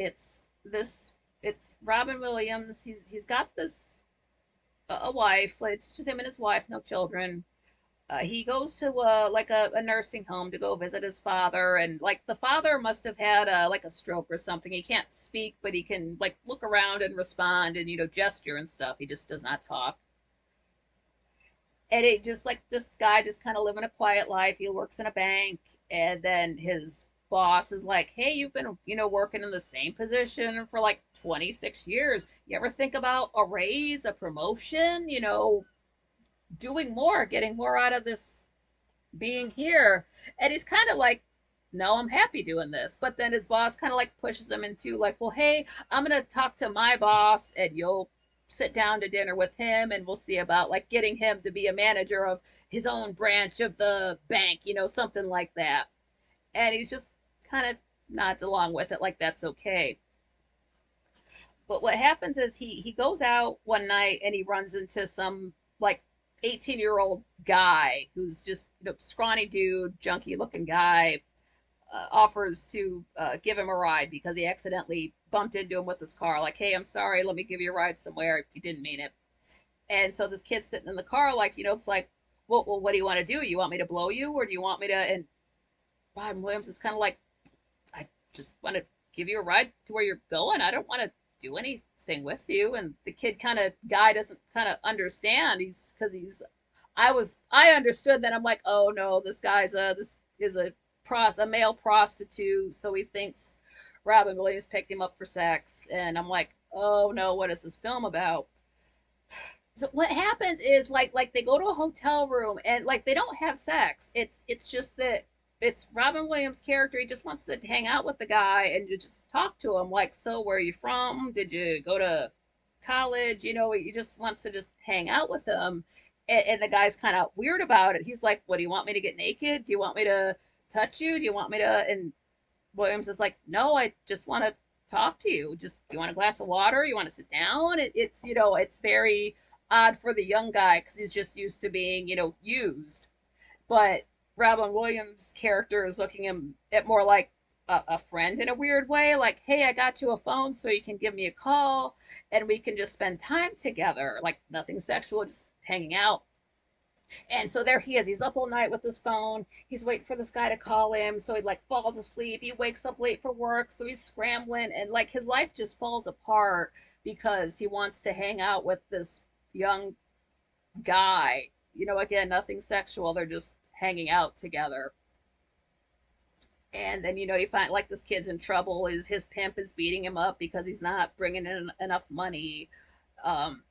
This it's Robin Williams. He's got this a wife. Like, it's just him and his wife, no children. He goes to like a nursing home to go visit his father, and like the father must have had like a stroke or something. He can't speak, but he can like look around and respond and gesture and stuff. He just does not talk. And it just like this guy just kind of living a quiet life. He works in a bank, and then his boss is like, "Hey, you've been working in the same position for like 26 years. You ever think about a raise, a promotion? Doing more, getting more out of this being here?" And he's kind of like, "No, I'm happy doing this." But then his boss kind of like pushes him into like, "Well, hey, I'm gonna talk to my boss, and you'll sit down to dinner with him, and we'll see about like getting him to be a manager of his own branch of the bank, something like that." And he's just kind of nods along with it, like that's okay. But what happens is he goes out one night and he runs into some like 18-year-old guy who's just scrawny dude, junky looking guy, offers to give him a ride because he accidentally bumped into him with his car. Like, "Hey, I'm sorry, let me give you a ride somewhere. He didn't mean it." And so this kid's sitting in the car, like, it's like, well, what do you want to do? You want me to blow you, or do you want me to? And Bob Williams is kind of like, "I just want to give you a ride to where you're going. I don't want to do anything with you." And the kid kind of guy doesn't kind of understand. He's because he's I understood that. I'm like, "Oh no, this is a male prostitute, so he thinks Robin Williams picked him up for sex." And I'm like, "Oh no, what is this film about?" So what happens is like they go to a hotel room and like they don't have sex. It's just that it's Robin Williams' character. He just wants to hang out with the guy and to just talk to him. Like, "So where are you from? Did you go to college?" He just wants to just hang out with him. And the guy's kind of weird about it. He's like, "What, do you want me to get naked? Do you want me to touch you? Do you want me to?" And Williams is like, "No, I just want to talk to you. Just, do you want a glass of water? You want to sit down?" It's very odd for the young guy because he's just used to being, used. But Robin Williams' character is looking him at more like a friend in a weird way. Like, "Hey, I got you a phone so you can give me a call and we can just spend time together. Like, nothing sexual, just hanging out." And so there he is. He's up all night with his phone. He's waiting for this guy to call him. So he like falls asleep. He wakes up late for work. So he's scrambling and like his life just falls apart because he wants to hang out with this young guy. Again, nothing sexual. They're just hanging out together. And then, you find like this kid's in trouble. His pimp is beating him up because he's not bringing in enough money. Um,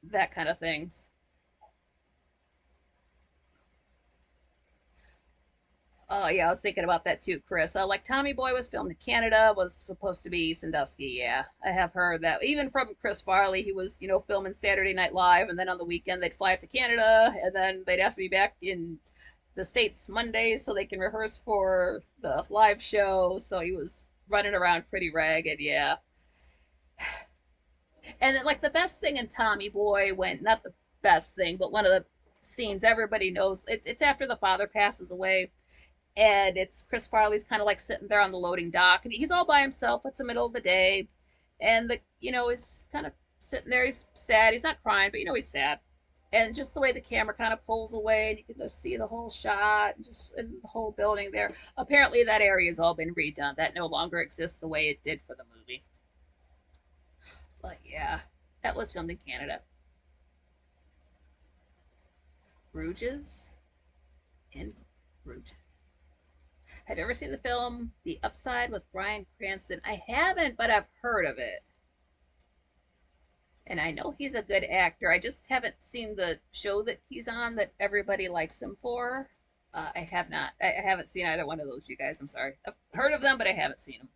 that kind of things. Oh yeah, I was thinking about that too, Chris. Like Tommy Boy was filmed in Canada, was supposed to be Sandusky. Yeah, I have heard that. Even from Chris Farley, he was filming Saturday Night Live, and then on the weekend they'd fly up to Canada, and then they'd have to be back in the States Monday so they can rehearse for the live show. So he was running around pretty ragged. Yeah, and then like the best thing in Tommy Boy, when not the best thing, but one of the scenes everybody knows, it's after the father passes away, and it's Chris Farley's kind of like sitting there on the loading dock, and he's all by himself. It's the middle of the day, and he's kind of sitting there. He's sad. He's not crying, but he's sad. And just the way the camera kind of pulls away, and you can just see the whole shot, and just and the whole building there. Apparently, that area has all been redone. That no longer exists the way it did for the movie. But yeah, that was filmed in Canada. Bruges? In Bruges. Have you ever seen the film The Upside with Bryan Cranston? I haven't, but I've heard of it. And I know he's a good actor. I just haven't seen the show that he's on that everybody likes him for. I have not. I haven't seen either one of those, you guys. I'm sorry. I've heard of them, but I haven't seen them.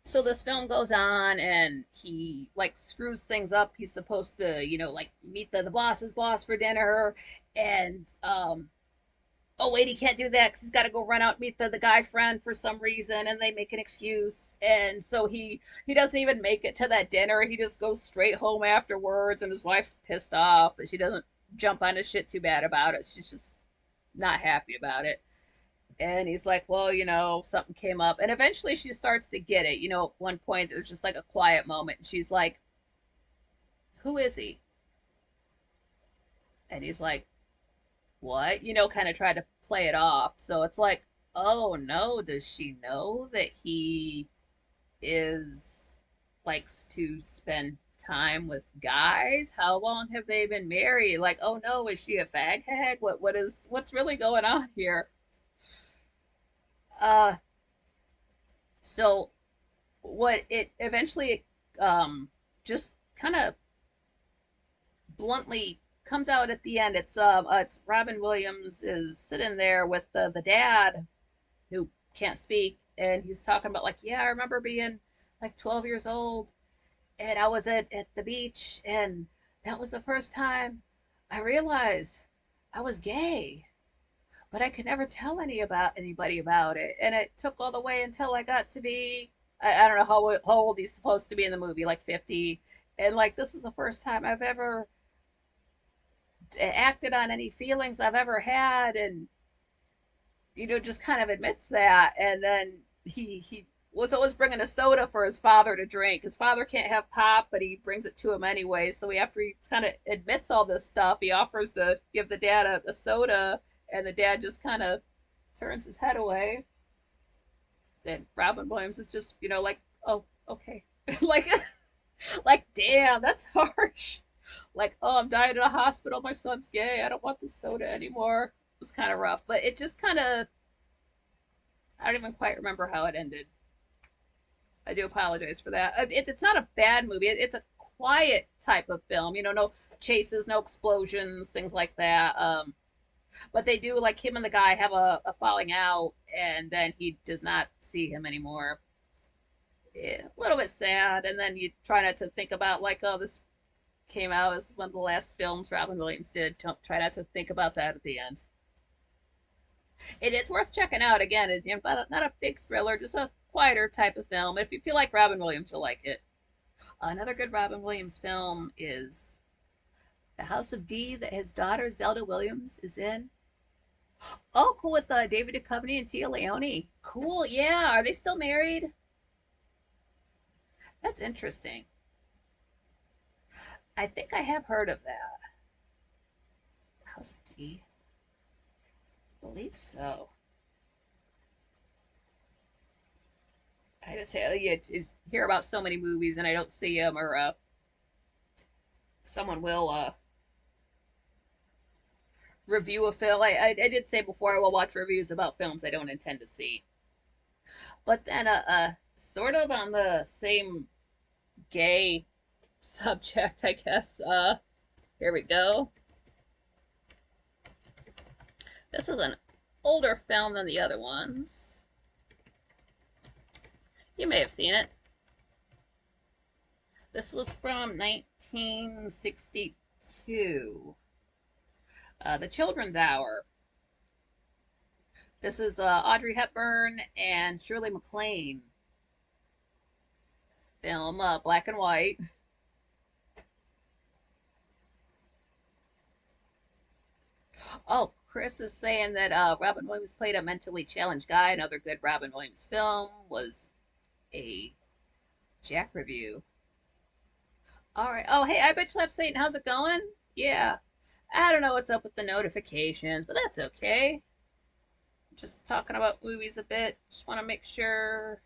So this film goes on, and he like screws things up. He's supposed to, like meet the boss's boss for dinner, and oh wait, he can't do that because he's got to go run out and meet the guy friend for some reason, and they make an excuse, and so he doesn't even make it to that dinner. He just goes straight home afterwards, and his wife's pissed off, but she doesn't jump on his shit too bad about it. She's just not happy about it. And he's like, well, something came up, and eventually she starts to get it. At one point there's just like a quiet moment, and she's like, who is he? And he's like, what? Kind of tried to play it off. So it's like, oh no, does she know that he is likes to spend time with guys? How long have they been married? Like, oh no, is she a fag hag? What's really going on here? Uh so what it eventually just kind of bluntly comes out at the end. It's Robin Williams is sitting there with the dad who can't speak, and he's talking about like, yeah, I remember being like 12 years old, and I was at the beach, and that was the first time I realized I was gay, but I could never tell anybody about it, and it took all the way until I got to be I don't know how old he's supposed to be in the movie, like 50, and like this is the first time I've ever acted on any feelings I've ever had, and just kind of admits that. And then he was always bringing a soda for his father to drink. His father can't have pop, but he brings it to him anyway. So after he kind of admits all this stuff, he offers to give the dad a soda, and the dad just kind of turns his head away. Then Robin Williams is just, like, oh, okay. like, like, damn, that's harsh. Like, oh, I'm dying in a hospital. My son's gay. I don't want this soda anymore. It was kind of rough, but it just kind of, I don't even quite remember how it ended. I do apologize for that. It's not a bad movie. It's a quiet type of film. No chases, no explosions, things like that. But they do, like, him and the guy have a falling out, and then he does not see him anymore. Yeah, a little bit sad. And then you try not to think about, like, oh, this came out as one of the last films Robin Williams did. Don't try not to think about that at the end. It's worth checking out. Again, it's not a big thriller, just a quieter type of film. If you feel like Robin Williams, you'll like it. Another good Robin Williams film is The House of D that his daughter Zelda Williams is in. Oh, cool, with David Duchovny and Tia Leone. Cool, yeah. Are they still married? That's interesting. I think I have heard of that. House of D. I believe so. I just hear about so many movies and I don't see them, or someone will review a film. I did say before I will watch reviews about films I don't intend to see. But then sort of on the same gay subject, I guess. Here we go. This is an older film than the other ones. You may have seen it. This was from 1962. The Children's Hour. This is Audrey Hepburn and Shirley MacLaine film, black and white. Oh, Chris is saying that Robin Williams played a mentally challenged guy. Another good Robin Williams film was a Jack review. All right. Oh, hey, I bet you left Satan. How's it going? Yeah. I don't know what's up with the notifications, but that's okay. Just talking about movies a bit. Just want to make sure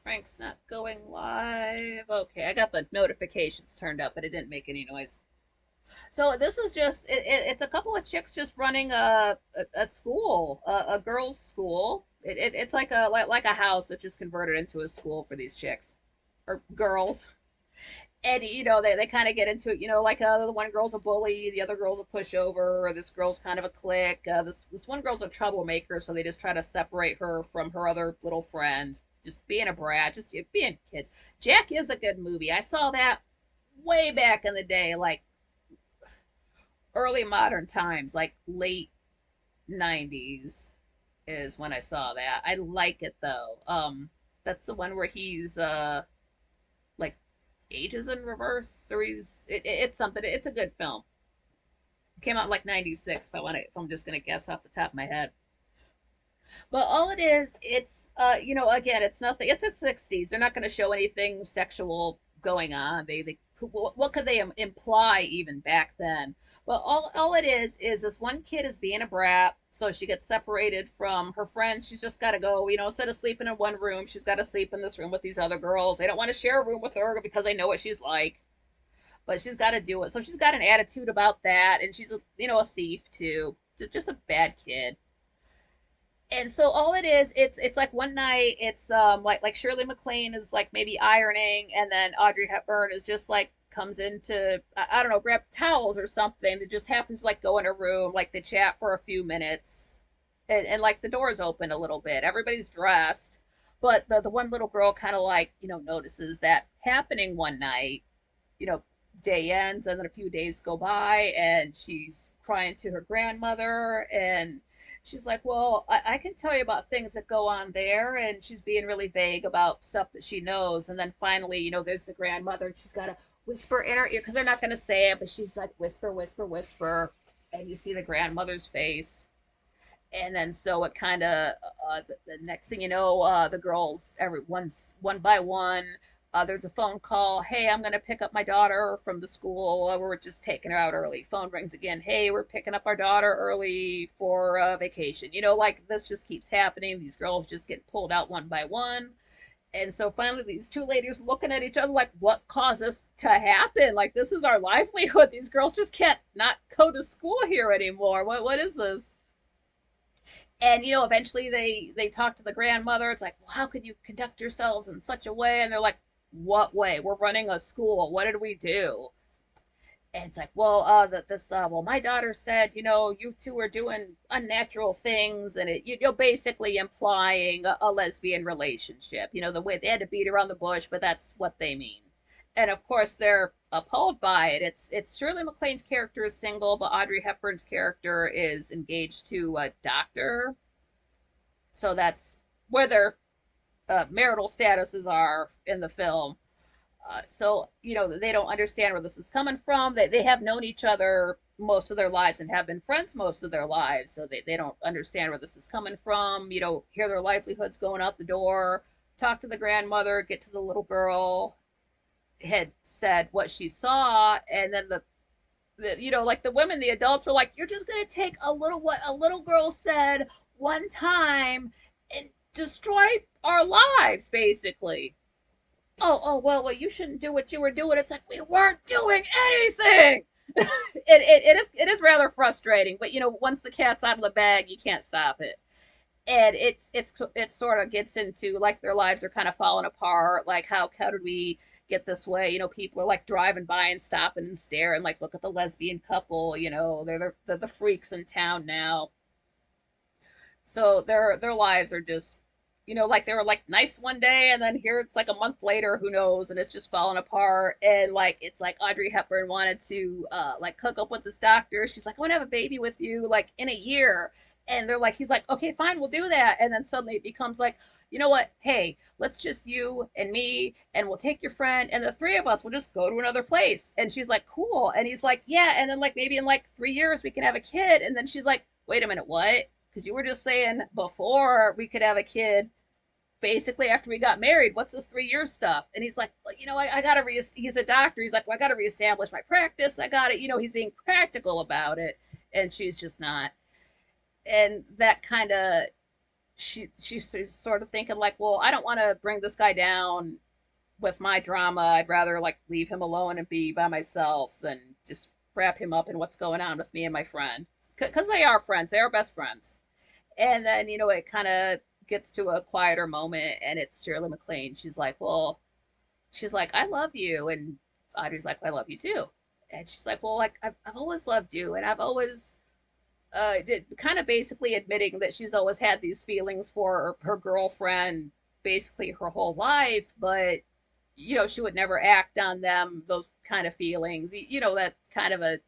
Frank's not going live. Okay, I got the notifications turned up, but it didn't make any noise. So this is just it's a couple of chicks just running a school, a girls' school. It's like a house that just converted into a school for these chicks or girls. And they kind of get into it, like the one girl's a bully, the other girl's a pushover, or this girl's kind of a clique. This one girl's a troublemaker, so they just try to separate her from her other little friend. Just being a brat, just being kids. Jack is a good movie. I saw that way back in the day, like early modern times, like late 90s is when I saw that. I like it though. That's the one where he's like ages in reverse, or it's something. It's a good film. It came out like 96 if I'm just gonna guess off the top of my head. But all it is, it's again, it's nothing. It's the '60s. They're not going to show anything sexual going on. They what could they imply even back then? Well, all it is this one kid is being a brat, so she gets separated from her friends. She's just got to go. Instead of sleeping in one room, she's got to sleep in this room with these other girls. They don't want to share a room with her because they know what she's like. But she's got to do it. So she's got an attitude about that, and she's a thief too. Just a bad kid. And so all it is, it's like one night, it's like Shirley MacLaine is like maybe ironing, and then Audrey Hepburn is just like comes into I don't know, grab towels or something. That just happens to like go in a room, like they chat for a few minutes, and like the door's open a little bit. Everybody's dressed, but the one little girl kind of like notices that happening one night. you know, Day ends, and then a few days go by, and she's crying to her grandmother, and she's like, well, I can tell you about things that go on there, and she's being really vague about stuff that she knows. And then finally, there's the grandmother, and she's got to whisper in her ear, because they're not going to say it, but she's like, whisper, whisper, whisper, and you see the grandmother's face. And then so it kind of the next thing you know, the girls everyone's one by one. There's a phone call. Hey, I'm gonna pick up my daughter from the school. We're just taking her out early. Phone rings again. Hey, we're picking up our daughter early for vacation. Like this just keeps happening. These girls just get pulled out one by one. And so finally, these two ladies looking at each other like, what caused this to happen? Like, this is our livelihood. These girls just can't not go to school here anymore. What is this? And eventually they talk to the grandmother. It's like, well, how could you conduct yourselves in such a way? And they're like, what way? We're running a school. What did we do? And it's like, well, well, my daughter said, you two are doing unnatural things, and you're basically implying a lesbian relationship. The way they had to beat around the bush, but that's what they mean. And of course, they're appalled by it. It's Shirley MacLaine's character is single, but Audrey Hepburn's character is engaged to a doctor. So that's where their marital statuses are in the film. So they don't understand where this is coming from. They have known each other most of their lives and have been friends most of their lives, so they don't understand where this is coming from. Hear their livelihoods going out the door. Talk to the grandmother, get to the little girl, had said what she saw, and then like the women, the adults were like, you're just gonna take what a little girl said one time and destroy our lives, basically. Well, you shouldn't do what you were doing. It's like, we weren't doing anything. It is rather frustrating, but once the cat's out of the bag, you can't stop it. And it sort of gets into like their lives are kind of falling apart. Like, how did we get this way? People are like driving by and stopping and staring, like, look at the lesbian couple. They're the freaks in town now. So their lives are just, like they were like nice one day, and then here it's like a month later, who knows, and it's just falling apart. And like it's like Audrey Hepburn wanted to like hook up with this doctor. She's like, I want to have a baby with you like in a year. And they're like, he's like, okay, fine, we'll do that. And then suddenly it becomes like, you know what? Hey, let's just you and me, and we'll take your friend, and the three of us will just go to another place. And she's like, cool. And he's like, yeah. And then like maybe in like 3 years we can have a kid. And then she's like, wait a minute, what? Because you were just saying before we could have a kid basically after we got married. What's this 3 year stuff? And he's like, well, I gotta he's a doctor. He's like, well, I gotta reestablish my practice. I got it. He's being practical about it. And she's just not. And that kind of she's sort of thinking like, well, I don't want to bring this guy down with my drama. I'd rather like leave him alone and be by myself than just wrap him up in what's going on with me and my friend. Because they are friends, they are best friends. And then, it kind of gets to a quieter moment, and it's Shirley MacLaine. She's like, I love you. And Audrey's like, I love you too. And she's like, well, like, I've always loved you. And I've always, kind of basically admitting that she's always had these feelings for her girlfriend basically her whole life, but, she would never act on them, those kind of feelings, that kind of a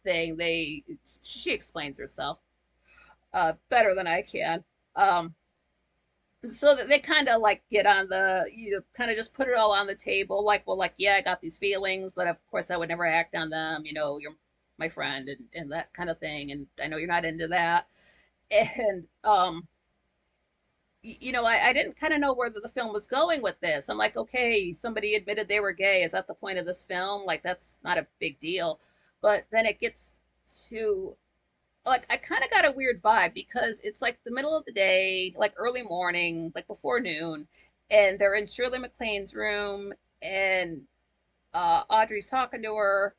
thing. She explains herself better than I can. Um, so that they kind of like get on kind of just put it all on the table, like, well, like, yeah, I got these feelings, but of course I would never act on them. You're my friend, and that kind of thing, and I know you're not into that. And I didn't kind of know where the film was going with this. I'm like, okay, somebody admitted they were gay. Is that the point of this film? Like, that's not a big deal. But then it gets to, like, I kind of got a weird vibe because it's like the middle of the day, like early morning, like before noon, and they're in Shirley MacLaine's room, and Audrey's talking to her,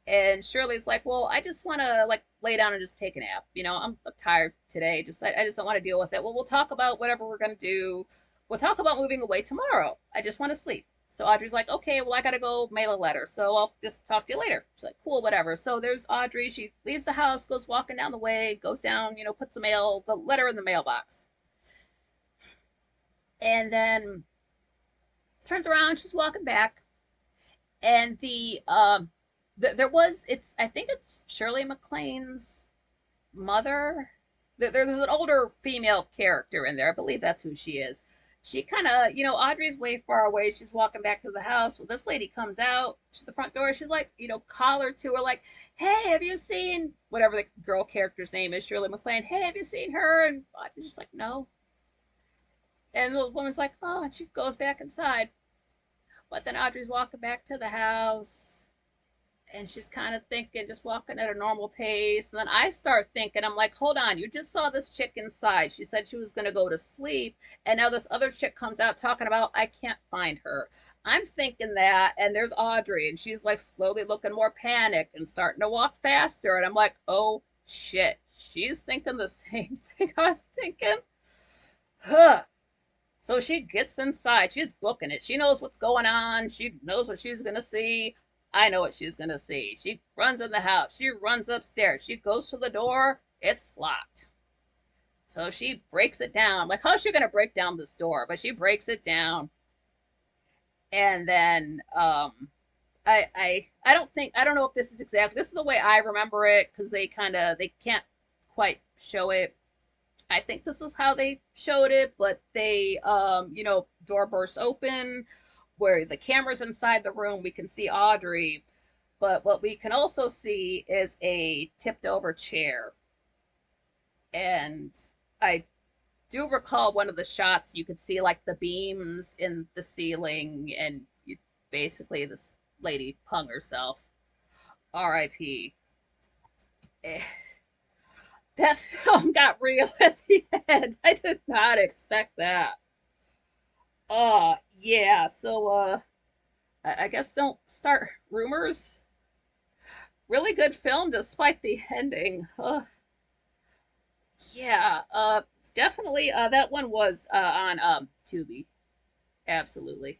and Shirley's like, well, I just want to like lay down and just take a nap. I'm tired today. I just don't want to deal with it. Well, we'll talk about whatever we're gonna do. We'll talk about moving away tomorrow. I just want to sleep. So Audrey's like, okay, well, I gotta go mail a letter, so I'll just talk to you later. She's like, cool, whatever. So there's Audrey. She leaves the house, goes walking down the way, goes down, puts the letter in the mailbox, and then turns around. She's walking back, and I think it's Shirley MacLaine's mother. There's an older female character in there. I believe that's who she is. She kind of, Audrey's way far away. She's walking back to the house. Well, this lady comes out to the front door. She's like, collar to her, like, hey, have you seen whatever the girl character's name is, Shirley MacLaine? Hey, have you seen her? And Audrey's just like, no. And the woman's like, oh, and she goes back inside. But then Audrey's walking back to the house, and she's kind of thinking, just walking at a normal pace. And then I start thinking, I'm like, hold on, you just saw this chick inside. She said she was going to go to sleep. And now this other chick comes out talking about, I can't find her. I'm thinking that. And there's Audrey, and she's like slowly looking more panicked and starting to walk faster. And I'm like, oh shit, she's thinking the same thing I'm thinking. Huh. So she gets inside. She's booking it. She knows what's going on. She knows what she's going to see. I know what she's going to see. She runs in the house. She runs upstairs. She goes to the door. It's locked. So she breaks it down. Like, how's she going to break down this door? But she breaks it down. And then I don't know if this is exactly, this is the way I remember it, because they can't quite show it. I think this is how they showed it, but they, door bursts open where the camera's inside the room. We can see Audrey, but what we can also see is a tipped over chair. And I do recall one of the shots, you could see like the beams in the ceiling, and basically this lady hung herself. R.I.P. That film got real at the end. I did not expect that. Yeah, so, I guess don't start rumors. Really good film despite the ending. Yeah, definitely, that one was, on, Tubi. Absolutely.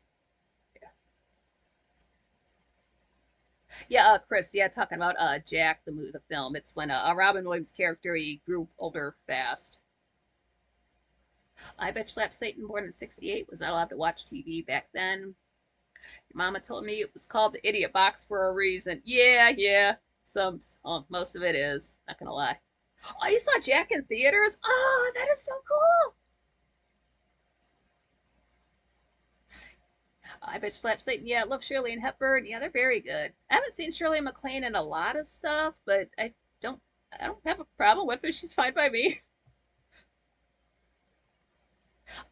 Yeah, Chris, yeah, talking about, Jack, the film. It's when, Robin Williams' character, he grew older fast. I bet you Slap Satan, born in '68, was not allowed to watch TV back then. Your mama told me it was called the idiot box for a reason. Yeah, yeah. Most of it is. Not gonna lie. Oh, you saw Jack in theaters? Oh, that is so cool. I bet you Slap Satan. Yeah, I love Shirley and Hepburn. Yeah, they're very good. I haven't seen Shirley MacLaine in a lot of stuff, but don't I don't have a problem with her. She's fine by me.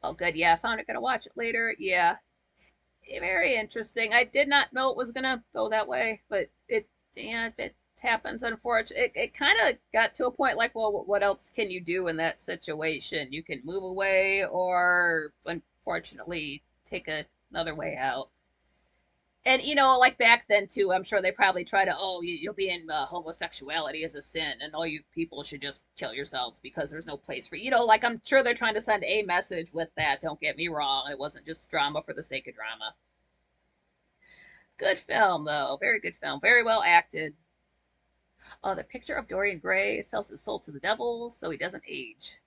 Oh, good. Yeah, I found it. Gonna watch it later. Yeah, very interesting. I did not know it was gonna go that way, but yeah, happens, unfortunately. It kind of got to a point like, well, what else can you do in that situation? You can move away or, unfortunately, take another way out. And, like back then, too, I'm sure they probably try to, oh, you'll be in homosexuality as a sin, and all you people should just kill yourselves because there's no place for you. Like I'm sure they're trying to send a message with that. Don't get me wrong. It wasn't just drama for the sake of drama. Good film, though. Very good film. Very well acted. Oh, the picture of Dorian Gray sells his soul to the devil so he doesn't age.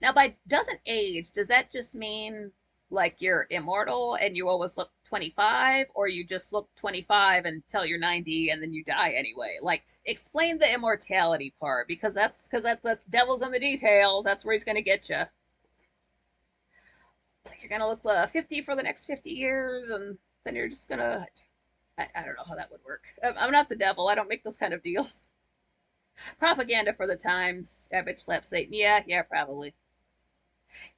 Now, by doesn't age, does that just mean like you're immortal and you always look 25, or you just look 25 until you're 90 and then you die anyway? Like, explain the immortality part because that's the devil's in the details. That's where he's gonna get you. Like, you're gonna look 50 for the next 50 years, and then you're just gonna. I don't know how that would work. I'm not the devil. I don't make those kind of deals. Propaganda for the times. I bitch slap Satan. Yeah, yeah, probably.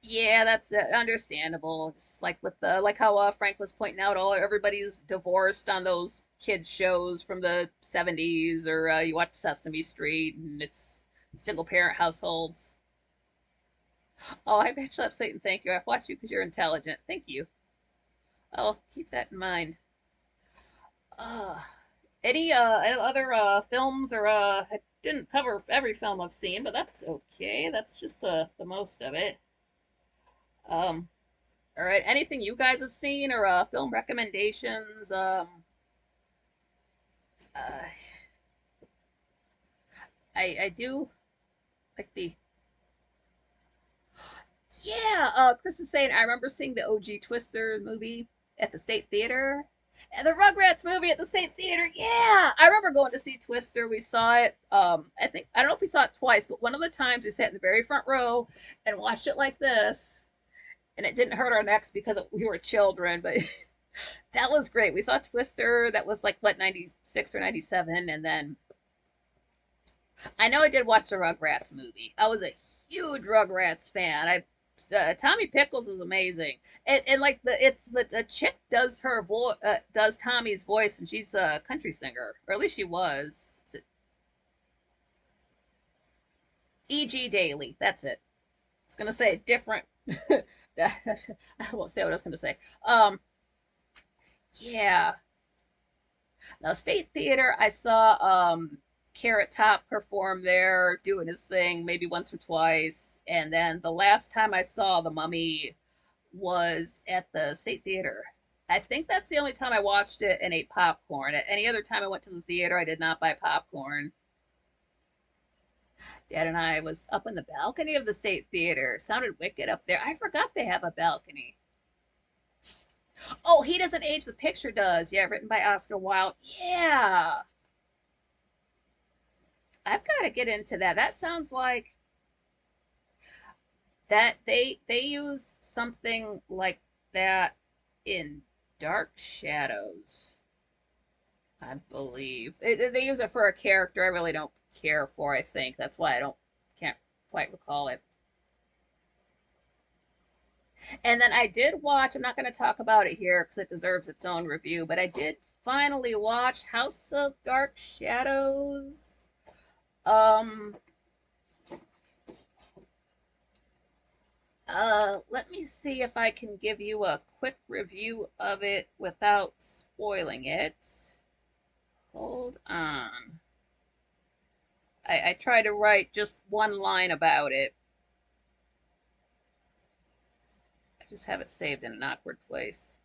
Yeah, that's understandable. Just like with the like how Frank was pointing out, all everybody's divorced on those kids shows from the 70s, or you watch Sesame Street, and it's single parent households. Oh, I bet you up Satan. Thank you. I watch you because you're intelligent. Thank you. Oh, keep that in mind. Uh, any other films, or I didn't cover every film I've seen, but that's okay. That's just the most of it. Um, all right. Anything you guys have seen, or film recommendations? Uh, I do like the yeah. Chris is saying I remember seeing the OG Twister movie at the State Theater. And the Rugrats movie at the State Theater. Yeah, I remember going to see Twister. We saw it. I don't know if we saw it twice, but one of the times we sat in the very front row and watched it like this, and it didn't hurt our necks because we were children. But that was great. We saw Twister. That was like what, 96 or 97, and then I know I did watch the Rugrats movie. I was a huge Rugrats fan. Tommy Pickles is amazing, and like the chick does her does Tommy's voice, and she's a country singer, or at least she was. It's E.G. Daily. That's it. I was gonna say different. I won't say what I was gonna say. Yeah. Now, State Theater, I saw Carrot Top perform there, doing his thing maybe once or twice. And then the last time I saw The Mummy was at the State Theater. I think that's the only time I watched it and ate popcorn. At any other time I went to the theater, I did not buy popcorn. Dad and I was up in the balcony of the State Theater. Sounded wicked up there. I forgot they have a balcony. Oh, He Doesn't Age, the picture does. Yeah, written by Oscar Wilde. Yeah. I've got to get into that. That sounds like that they use something like that in Dark Shadows, I believe. They use it for a character I really don't care for, I think. That's why I don't can't quite recall it. And then I did watch, I'm not going to talk about it here because it deserves its own review, but I did finally watch House of Dark Shadows. Um, let me see if I can give you a quick review of it without spoiling it. Hold on. I try to write just one line about it. I just have it saved in an awkward place.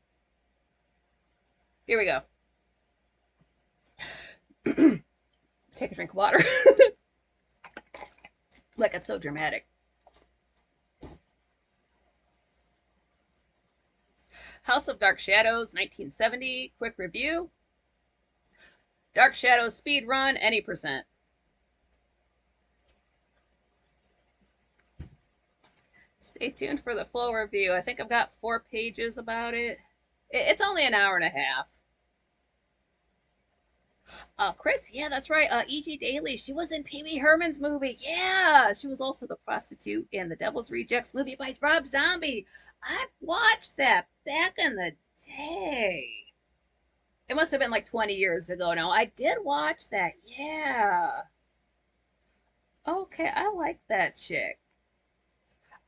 Here we go. Take a drink of water. Like, it's so dramatic. House of Dark Shadows, 1970. Quick review. Dark Shadows speed run, any percent. Stay tuned for the full review. I think I've got 4 pages about it. It's only an hour and a half. Chris, yeah, that's right. E.G. Daily, she was in Pee Wee Herman's movie. Yeah, she was also the prostitute in the Devil's Rejects movie by Rob Zombie. I watched that back in the day. It must have been like 20 years ago now. I did watch that. Yeah. Okay, I like that chick.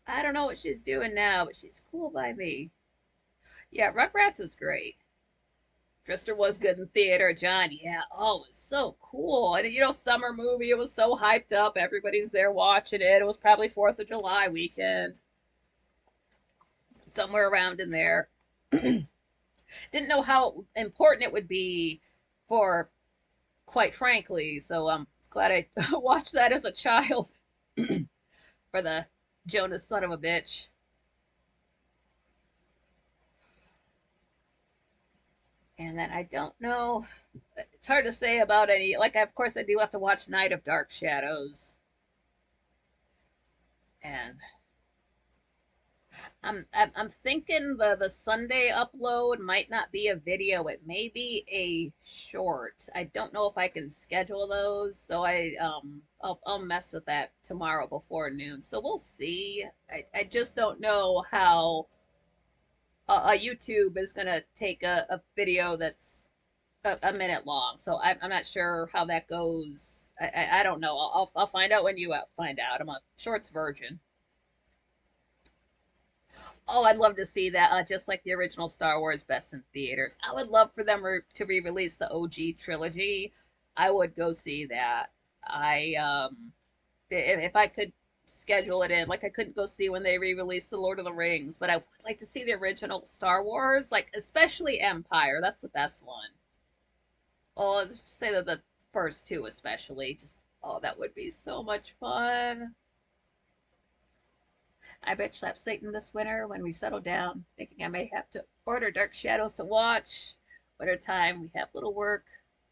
I don't know what she's doing now, but she's cool by me. Yeah, Rugrats was great. Twister was good in theater. John, yeah. Oh, it was so cool. And summer movie. It was so hyped up. Everybody's there watching it. It was probably 4th of July weekend, somewhere around in there. Didn't know how important it would be for, quite frankly. So I'm glad I watched that as a child for the Jonas son of a bitch. And then I don't know. It's hard to say about any. Like, of course, I do have to watch Night of Dark Shadows. And I'm thinking the Sunday upload might not be a video. It may be a short. I don't know if I can schedule those, so I'll mess with that tomorrow before noon. So we'll see. I just don't know how a YouTube is gonna take a video that's a minute long. So I'm not sure how that goes. I don't know. I'll find out when you find out. I'm a shorts virgin. Oh, I'd love to see that. Just like the original Star Wars Best in Theaters. I would love for them to re-release the OG trilogy. I would go see that. I if I could schedule it in, like I couldn't go see when they re-released the Lord of the Rings, but I would like to see the original Star Wars, like especially Empire. That's the best one. Well, let's just say that the first two especially. Just oh, that would be so much fun. I bitch slapped Satan this winter when we settled down, thinking I may have to order Dark Shadows to watch. Winter time, we have little work,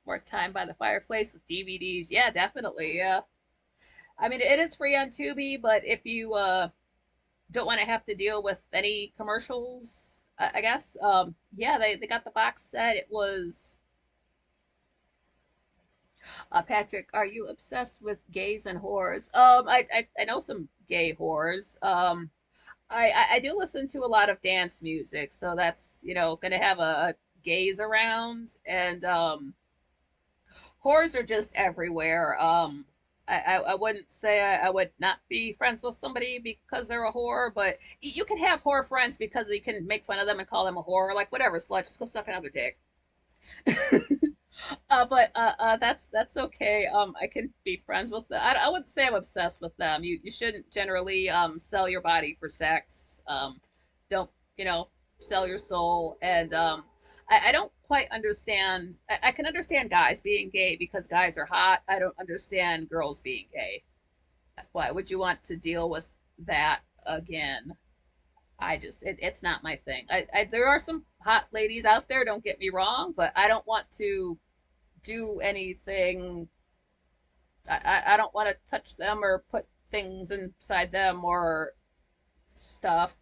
more time by the fireplace with DVDs. Yeah, definitely. Yeah. I mean, it is free on Tubi, but if you don't want to have to deal with any commercials, I guess, yeah, they got the box set. It was Patrick, are you obsessed with gays and whores? I know some gay whores. I do listen to a lot of dance music, so that's gonna have a gaze around, and whores are just everywhere. I wouldn't say I would not be friends with somebody because they're a whore, but you can have whore friends because you can make fun of them and call them a whore, like whatever, slut, just go suck another dick. But that's okay. I can be friends with them. I wouldn't say I'm obsessed with them. You shouldn't generally sell your body for sex. Don't sell your soul. And I don't quite understand. I can understand guys being gay because guys are hot. I don't understand girls being gay. Why would you want to deal with that again? It's not my thing. There are some hot ladies out there, don't get me wrong, but I don't want to do anything. I don't want to touch them or put things inside them or stuff.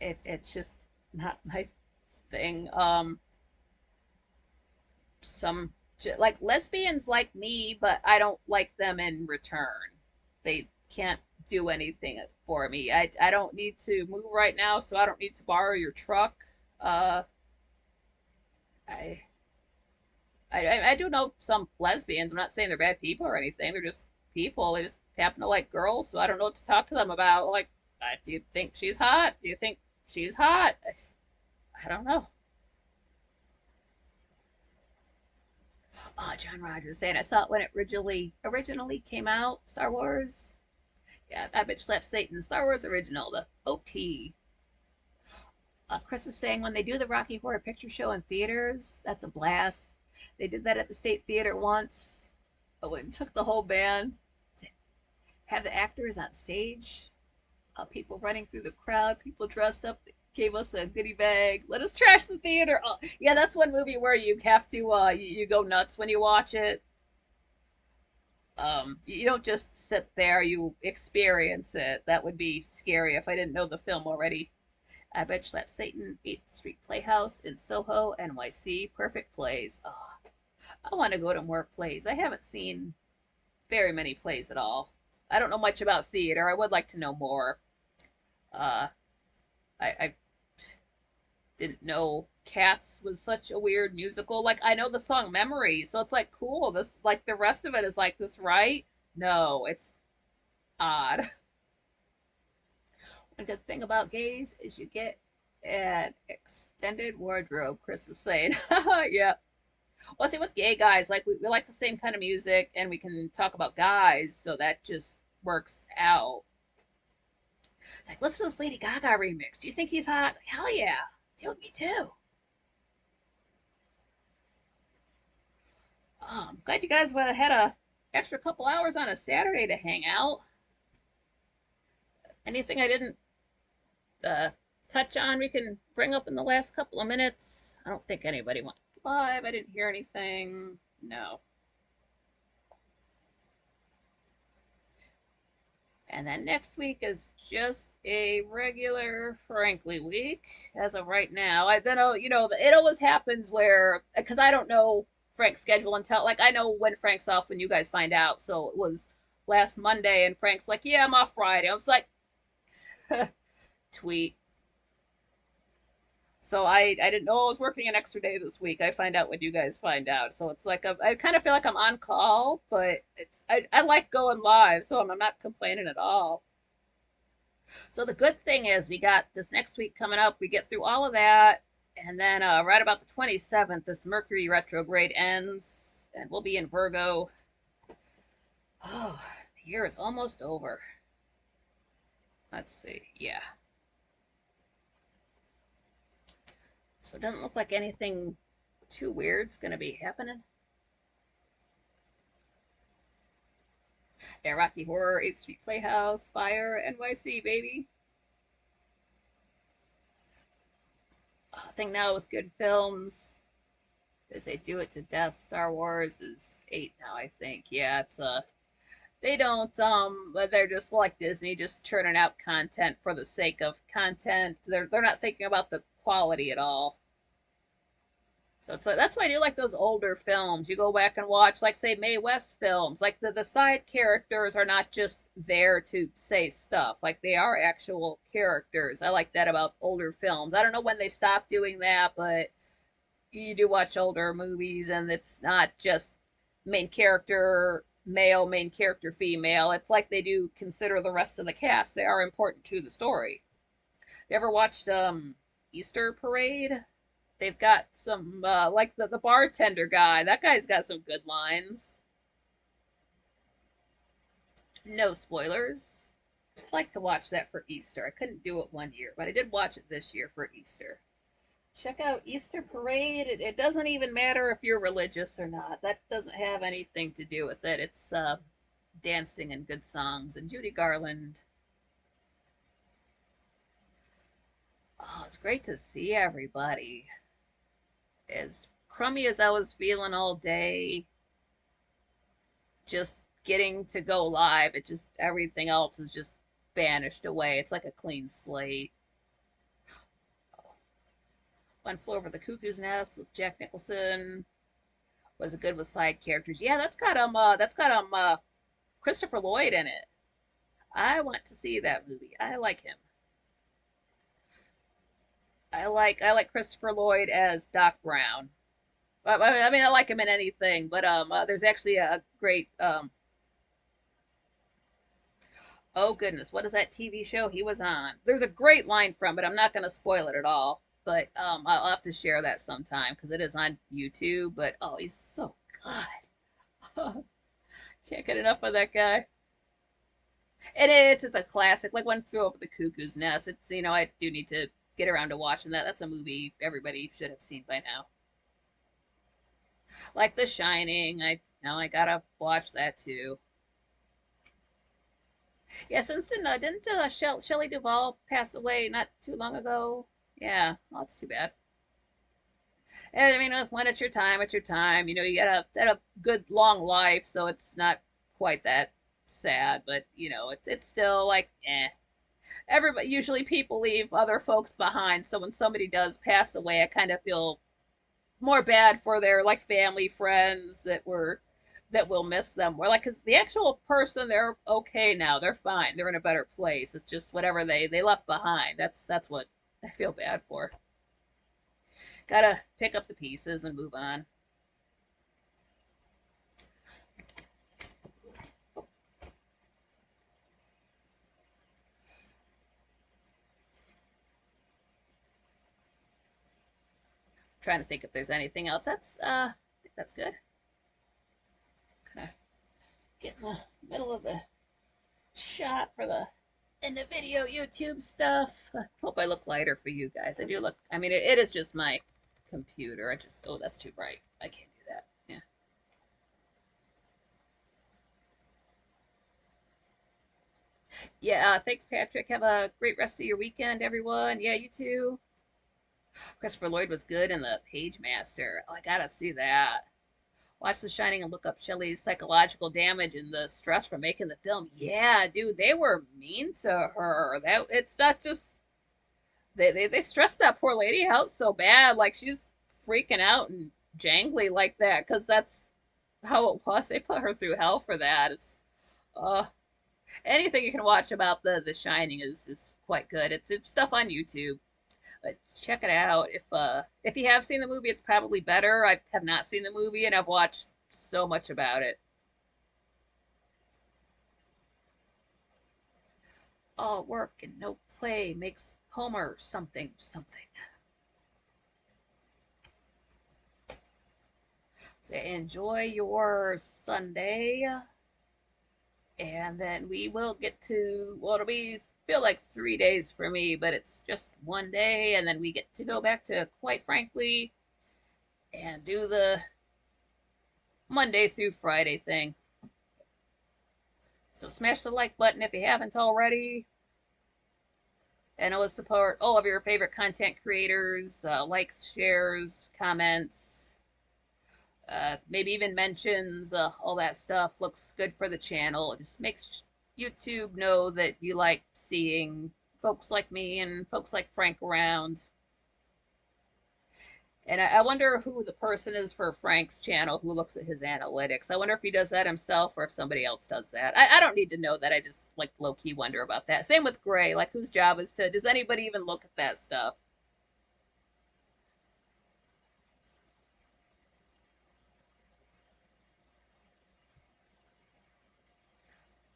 It's just not my thing. Some like lesbians like me, but I don't like them in return. They can't do anything for me. I don't need to move right now, so I don't need to borrow your truck. Uh, I I do know some lesbians. I'm not saying they're bad people or anything. They're just people. They just happen to like girls, so I don't know what to talk to them about. Like, do you think she's hot? Do you think she's hot? I don't know. Oh, John Rogers saying I saw it when it originally came out. Star Wars. Yeah, I bitch slapped Satan. Star Wars original, the OT. Chris is saying when they do the Rocky Horror Picture Show in theaters, that's a blast. They did that at the State Theater once. Oh, and took the whole band to have the actors on stage. People running through the crowd, people dressed up, gave us a goodie bag, let us trash the theater. Oh, yeah, that's one movie where you have to you go nuts when you watch it. You don't just sit there, you experience it. That would be scary if I didn't know the film already. I bet Slap Satan, 8th Street Playhouse in Soho, NYC. Perfect plays. Oh, I want to go to more plays. I haven't seen very many plays at all. I don't know much about theater. I would like to know more. Uh, I didn't know Cats was such a weird musical. Like I know the song Memory, so it's like cool. This like the rest of it is like this, right? No, it's odd. One good thing about gays is you get an extended wardrobe, Chris is saying. Yeah. Well, see, with gay guys, like we like the same kind of music and we can talk about guys, so that just works out. It's like, listen to this Lady Gaga remix. Do you think he's hot? Hell yeah. Dude, me too. Oh, I'm glad you guys went had a extra couple hours on a Saturday to hang out. Anything I didn't uh, touch on we can bring up in the last couple of minutes? I don't think anybody went live. I didn't hear anything. No. And then next week is just a regular Frankly week as of right now. I don't know, it always happens where, because I don't know Frank's schedule until, like, I know when Frank's off when you guys find out. So it was last Monday, and Frank's like, yeah, I'm off Friday. I was like, tweet. So I didn't know I was working an extra day this week. I find out when you guys find out. So it's like I kind of feel like I'm on call, but I like going live, so I'm not complaining at all. So the good thing is we got this next week coming up. We get through all of that, and then right about the 27th, this Mercury retrograde ends, and we'll be in Virgo. Oh, the year is almost over. Let's see. Yeah. So it doesn't look like anything too weird's gonna be happening. Yeah, Rocky Horror, 8th Street Playhouse, Fire, NYC, baby. I think now with good films, as they do it to death, Star Wars is 8 now, I think. Yeah, it's they don't they're just like Disney, just churning out content for the sake of content. They're not thinking about the quality at all. So it's like that's why I do like those older films. You go back and watch, like say Mae West films. Like the side characters are not just there to say stuff. Like they are actual characters. I like that about older films. I don't know when they stopped doing that, but you do watch older movies and it's not just main character male, main character female. It's like they do consider the rest of the cast. They are important to the story. You ever watched Easter Parade? They've got some like the bartender guy. That guy's got some good lines. No spoilers. I'd like to watch that for Easter. I couldn't do it one year, but I did watch it this year for Easter. Check out Easter Parade. It doesn't even matter if you're religious or not. That doesn't have anything to do with it. It's dancing and good songs and Judy Garland. Oh, it's great to see everybody. As crummy as I was feeling all day, just getting to go live, it just everything else is just banished away. It's like a clean slate. One Flew Over the Cuckoo's Nest with Jack Nicholson was it good with side characters. Yeah, that's got Christopher Lloyd in it. I want to see that movie. I like him. I like Christopher Lloyd as Doc Brown. I mean, I like him in anything, but there's actually a great oh goodness, what is that TV show he was on? There's a great line from it. I'm not gonna spoil it at all, but I'll have to share that sometime because it is on YouTube. But oh, he's so good. Can't get enough of that guy. It's a classic. Like One Flew Over the Cuckoo's Nest. It's I do need to get around to watching that. That's a movie everybody should have seen by now. Like The Shining. I gotta watch that too. Yeah, since didn't Shelley Duvall pass away not too long ago? Yeah, well, that's too bad. And I mean, when it's your time, it's your time. You had a good long life, so it's not quite that sad. But it's still like everybody usually people leave other folks behind, so when somebody does pass away I kind of feel more bad for their like family friends that will miss them. Or like because the actual person, they're okay now, they're fine, they're in a better place. It's just whatever they left behind, that's what I feel bad for. Gotta pick up the pieces and move on. Trying to think if there's anything else. I think that's good. Kind of get in the middle of the shot for the in the video YouTube stuff. I hope I look lighter for you guys. I do look, I mean, it is just my computer. I just, oh, that's too bright. I can't do that. Yeah. Yeah, thanks, Patrick. Have a great rest of your weekend, everyone. Yeah, you too. Christopher Lloyd was good in The Page Master. Oh, I gotta see that. Watch The Shining and look up Shelley's psychological damage and the stress from making the film. Yeah, dude, they were mean to her. That it's not just they stressed that poor lady out so bad. Like she's freaking out and jangly like that because that's how it was. They put her through hell for that. It's uh anything you can watch about the Shining is quite good. It's stuff on YouTube. Check it out. If you have seen the movie, it's probably better. I have not seen the movie and I've watched so much about it. All work and no play makes Homer something something. So enjoy your Sunday, and then we will get to well, it'll be feel like 3 days for me, but it's just one day, and then we get to go back to quite frankly and do the Monday through Friday thing. So smash the like button if you haven't already. And always support all of your favorite content creators, likes, shares, comments, maybe even mentions, all that stuff looks good for the channel. It just makes YouTube know that you like seeing folks like me and folks like Frank around. And I wonder who the person is for Frank's channel who looks at his analytics. I wonder if he does that himself or if somebody else does that. I don't need to know that. I just like low key wonder about that. Same with Gray. Like whose job is to, does anybody even look at that stuff?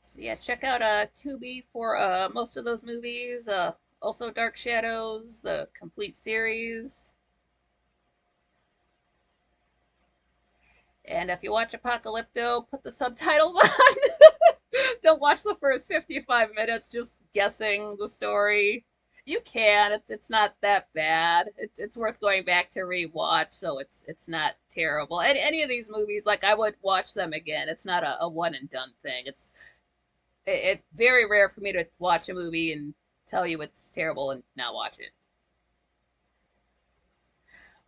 So yeah, check out Tubi for most of those movies. Also Dark Shadows, the complete series. And if you watch Apocalypto, put the subtitles on. Don't watch the first 55 minutes just guessing the story. You can. It's not that bad. It's worth going back to rewatch, so it's not terrible. And any of these movies, like I would watch them again. It's not a one and done thing. It's very rare for me to watch a movie and tell you it's terrible and not watch it.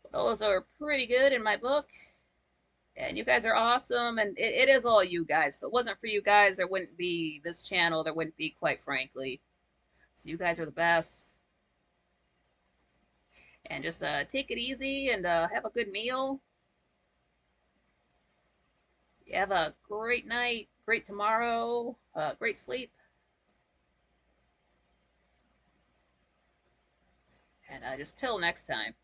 But those are pretty good in my book. And you guys are awesome, and it is all you guys. If it wasn't for you guys, there wouldn't be this channel. There wouldn't be, quite frankly. So you guys are the best. And just take it easy and have a good meal. You have a great night, great tomorrow, great sleep. And just till next time.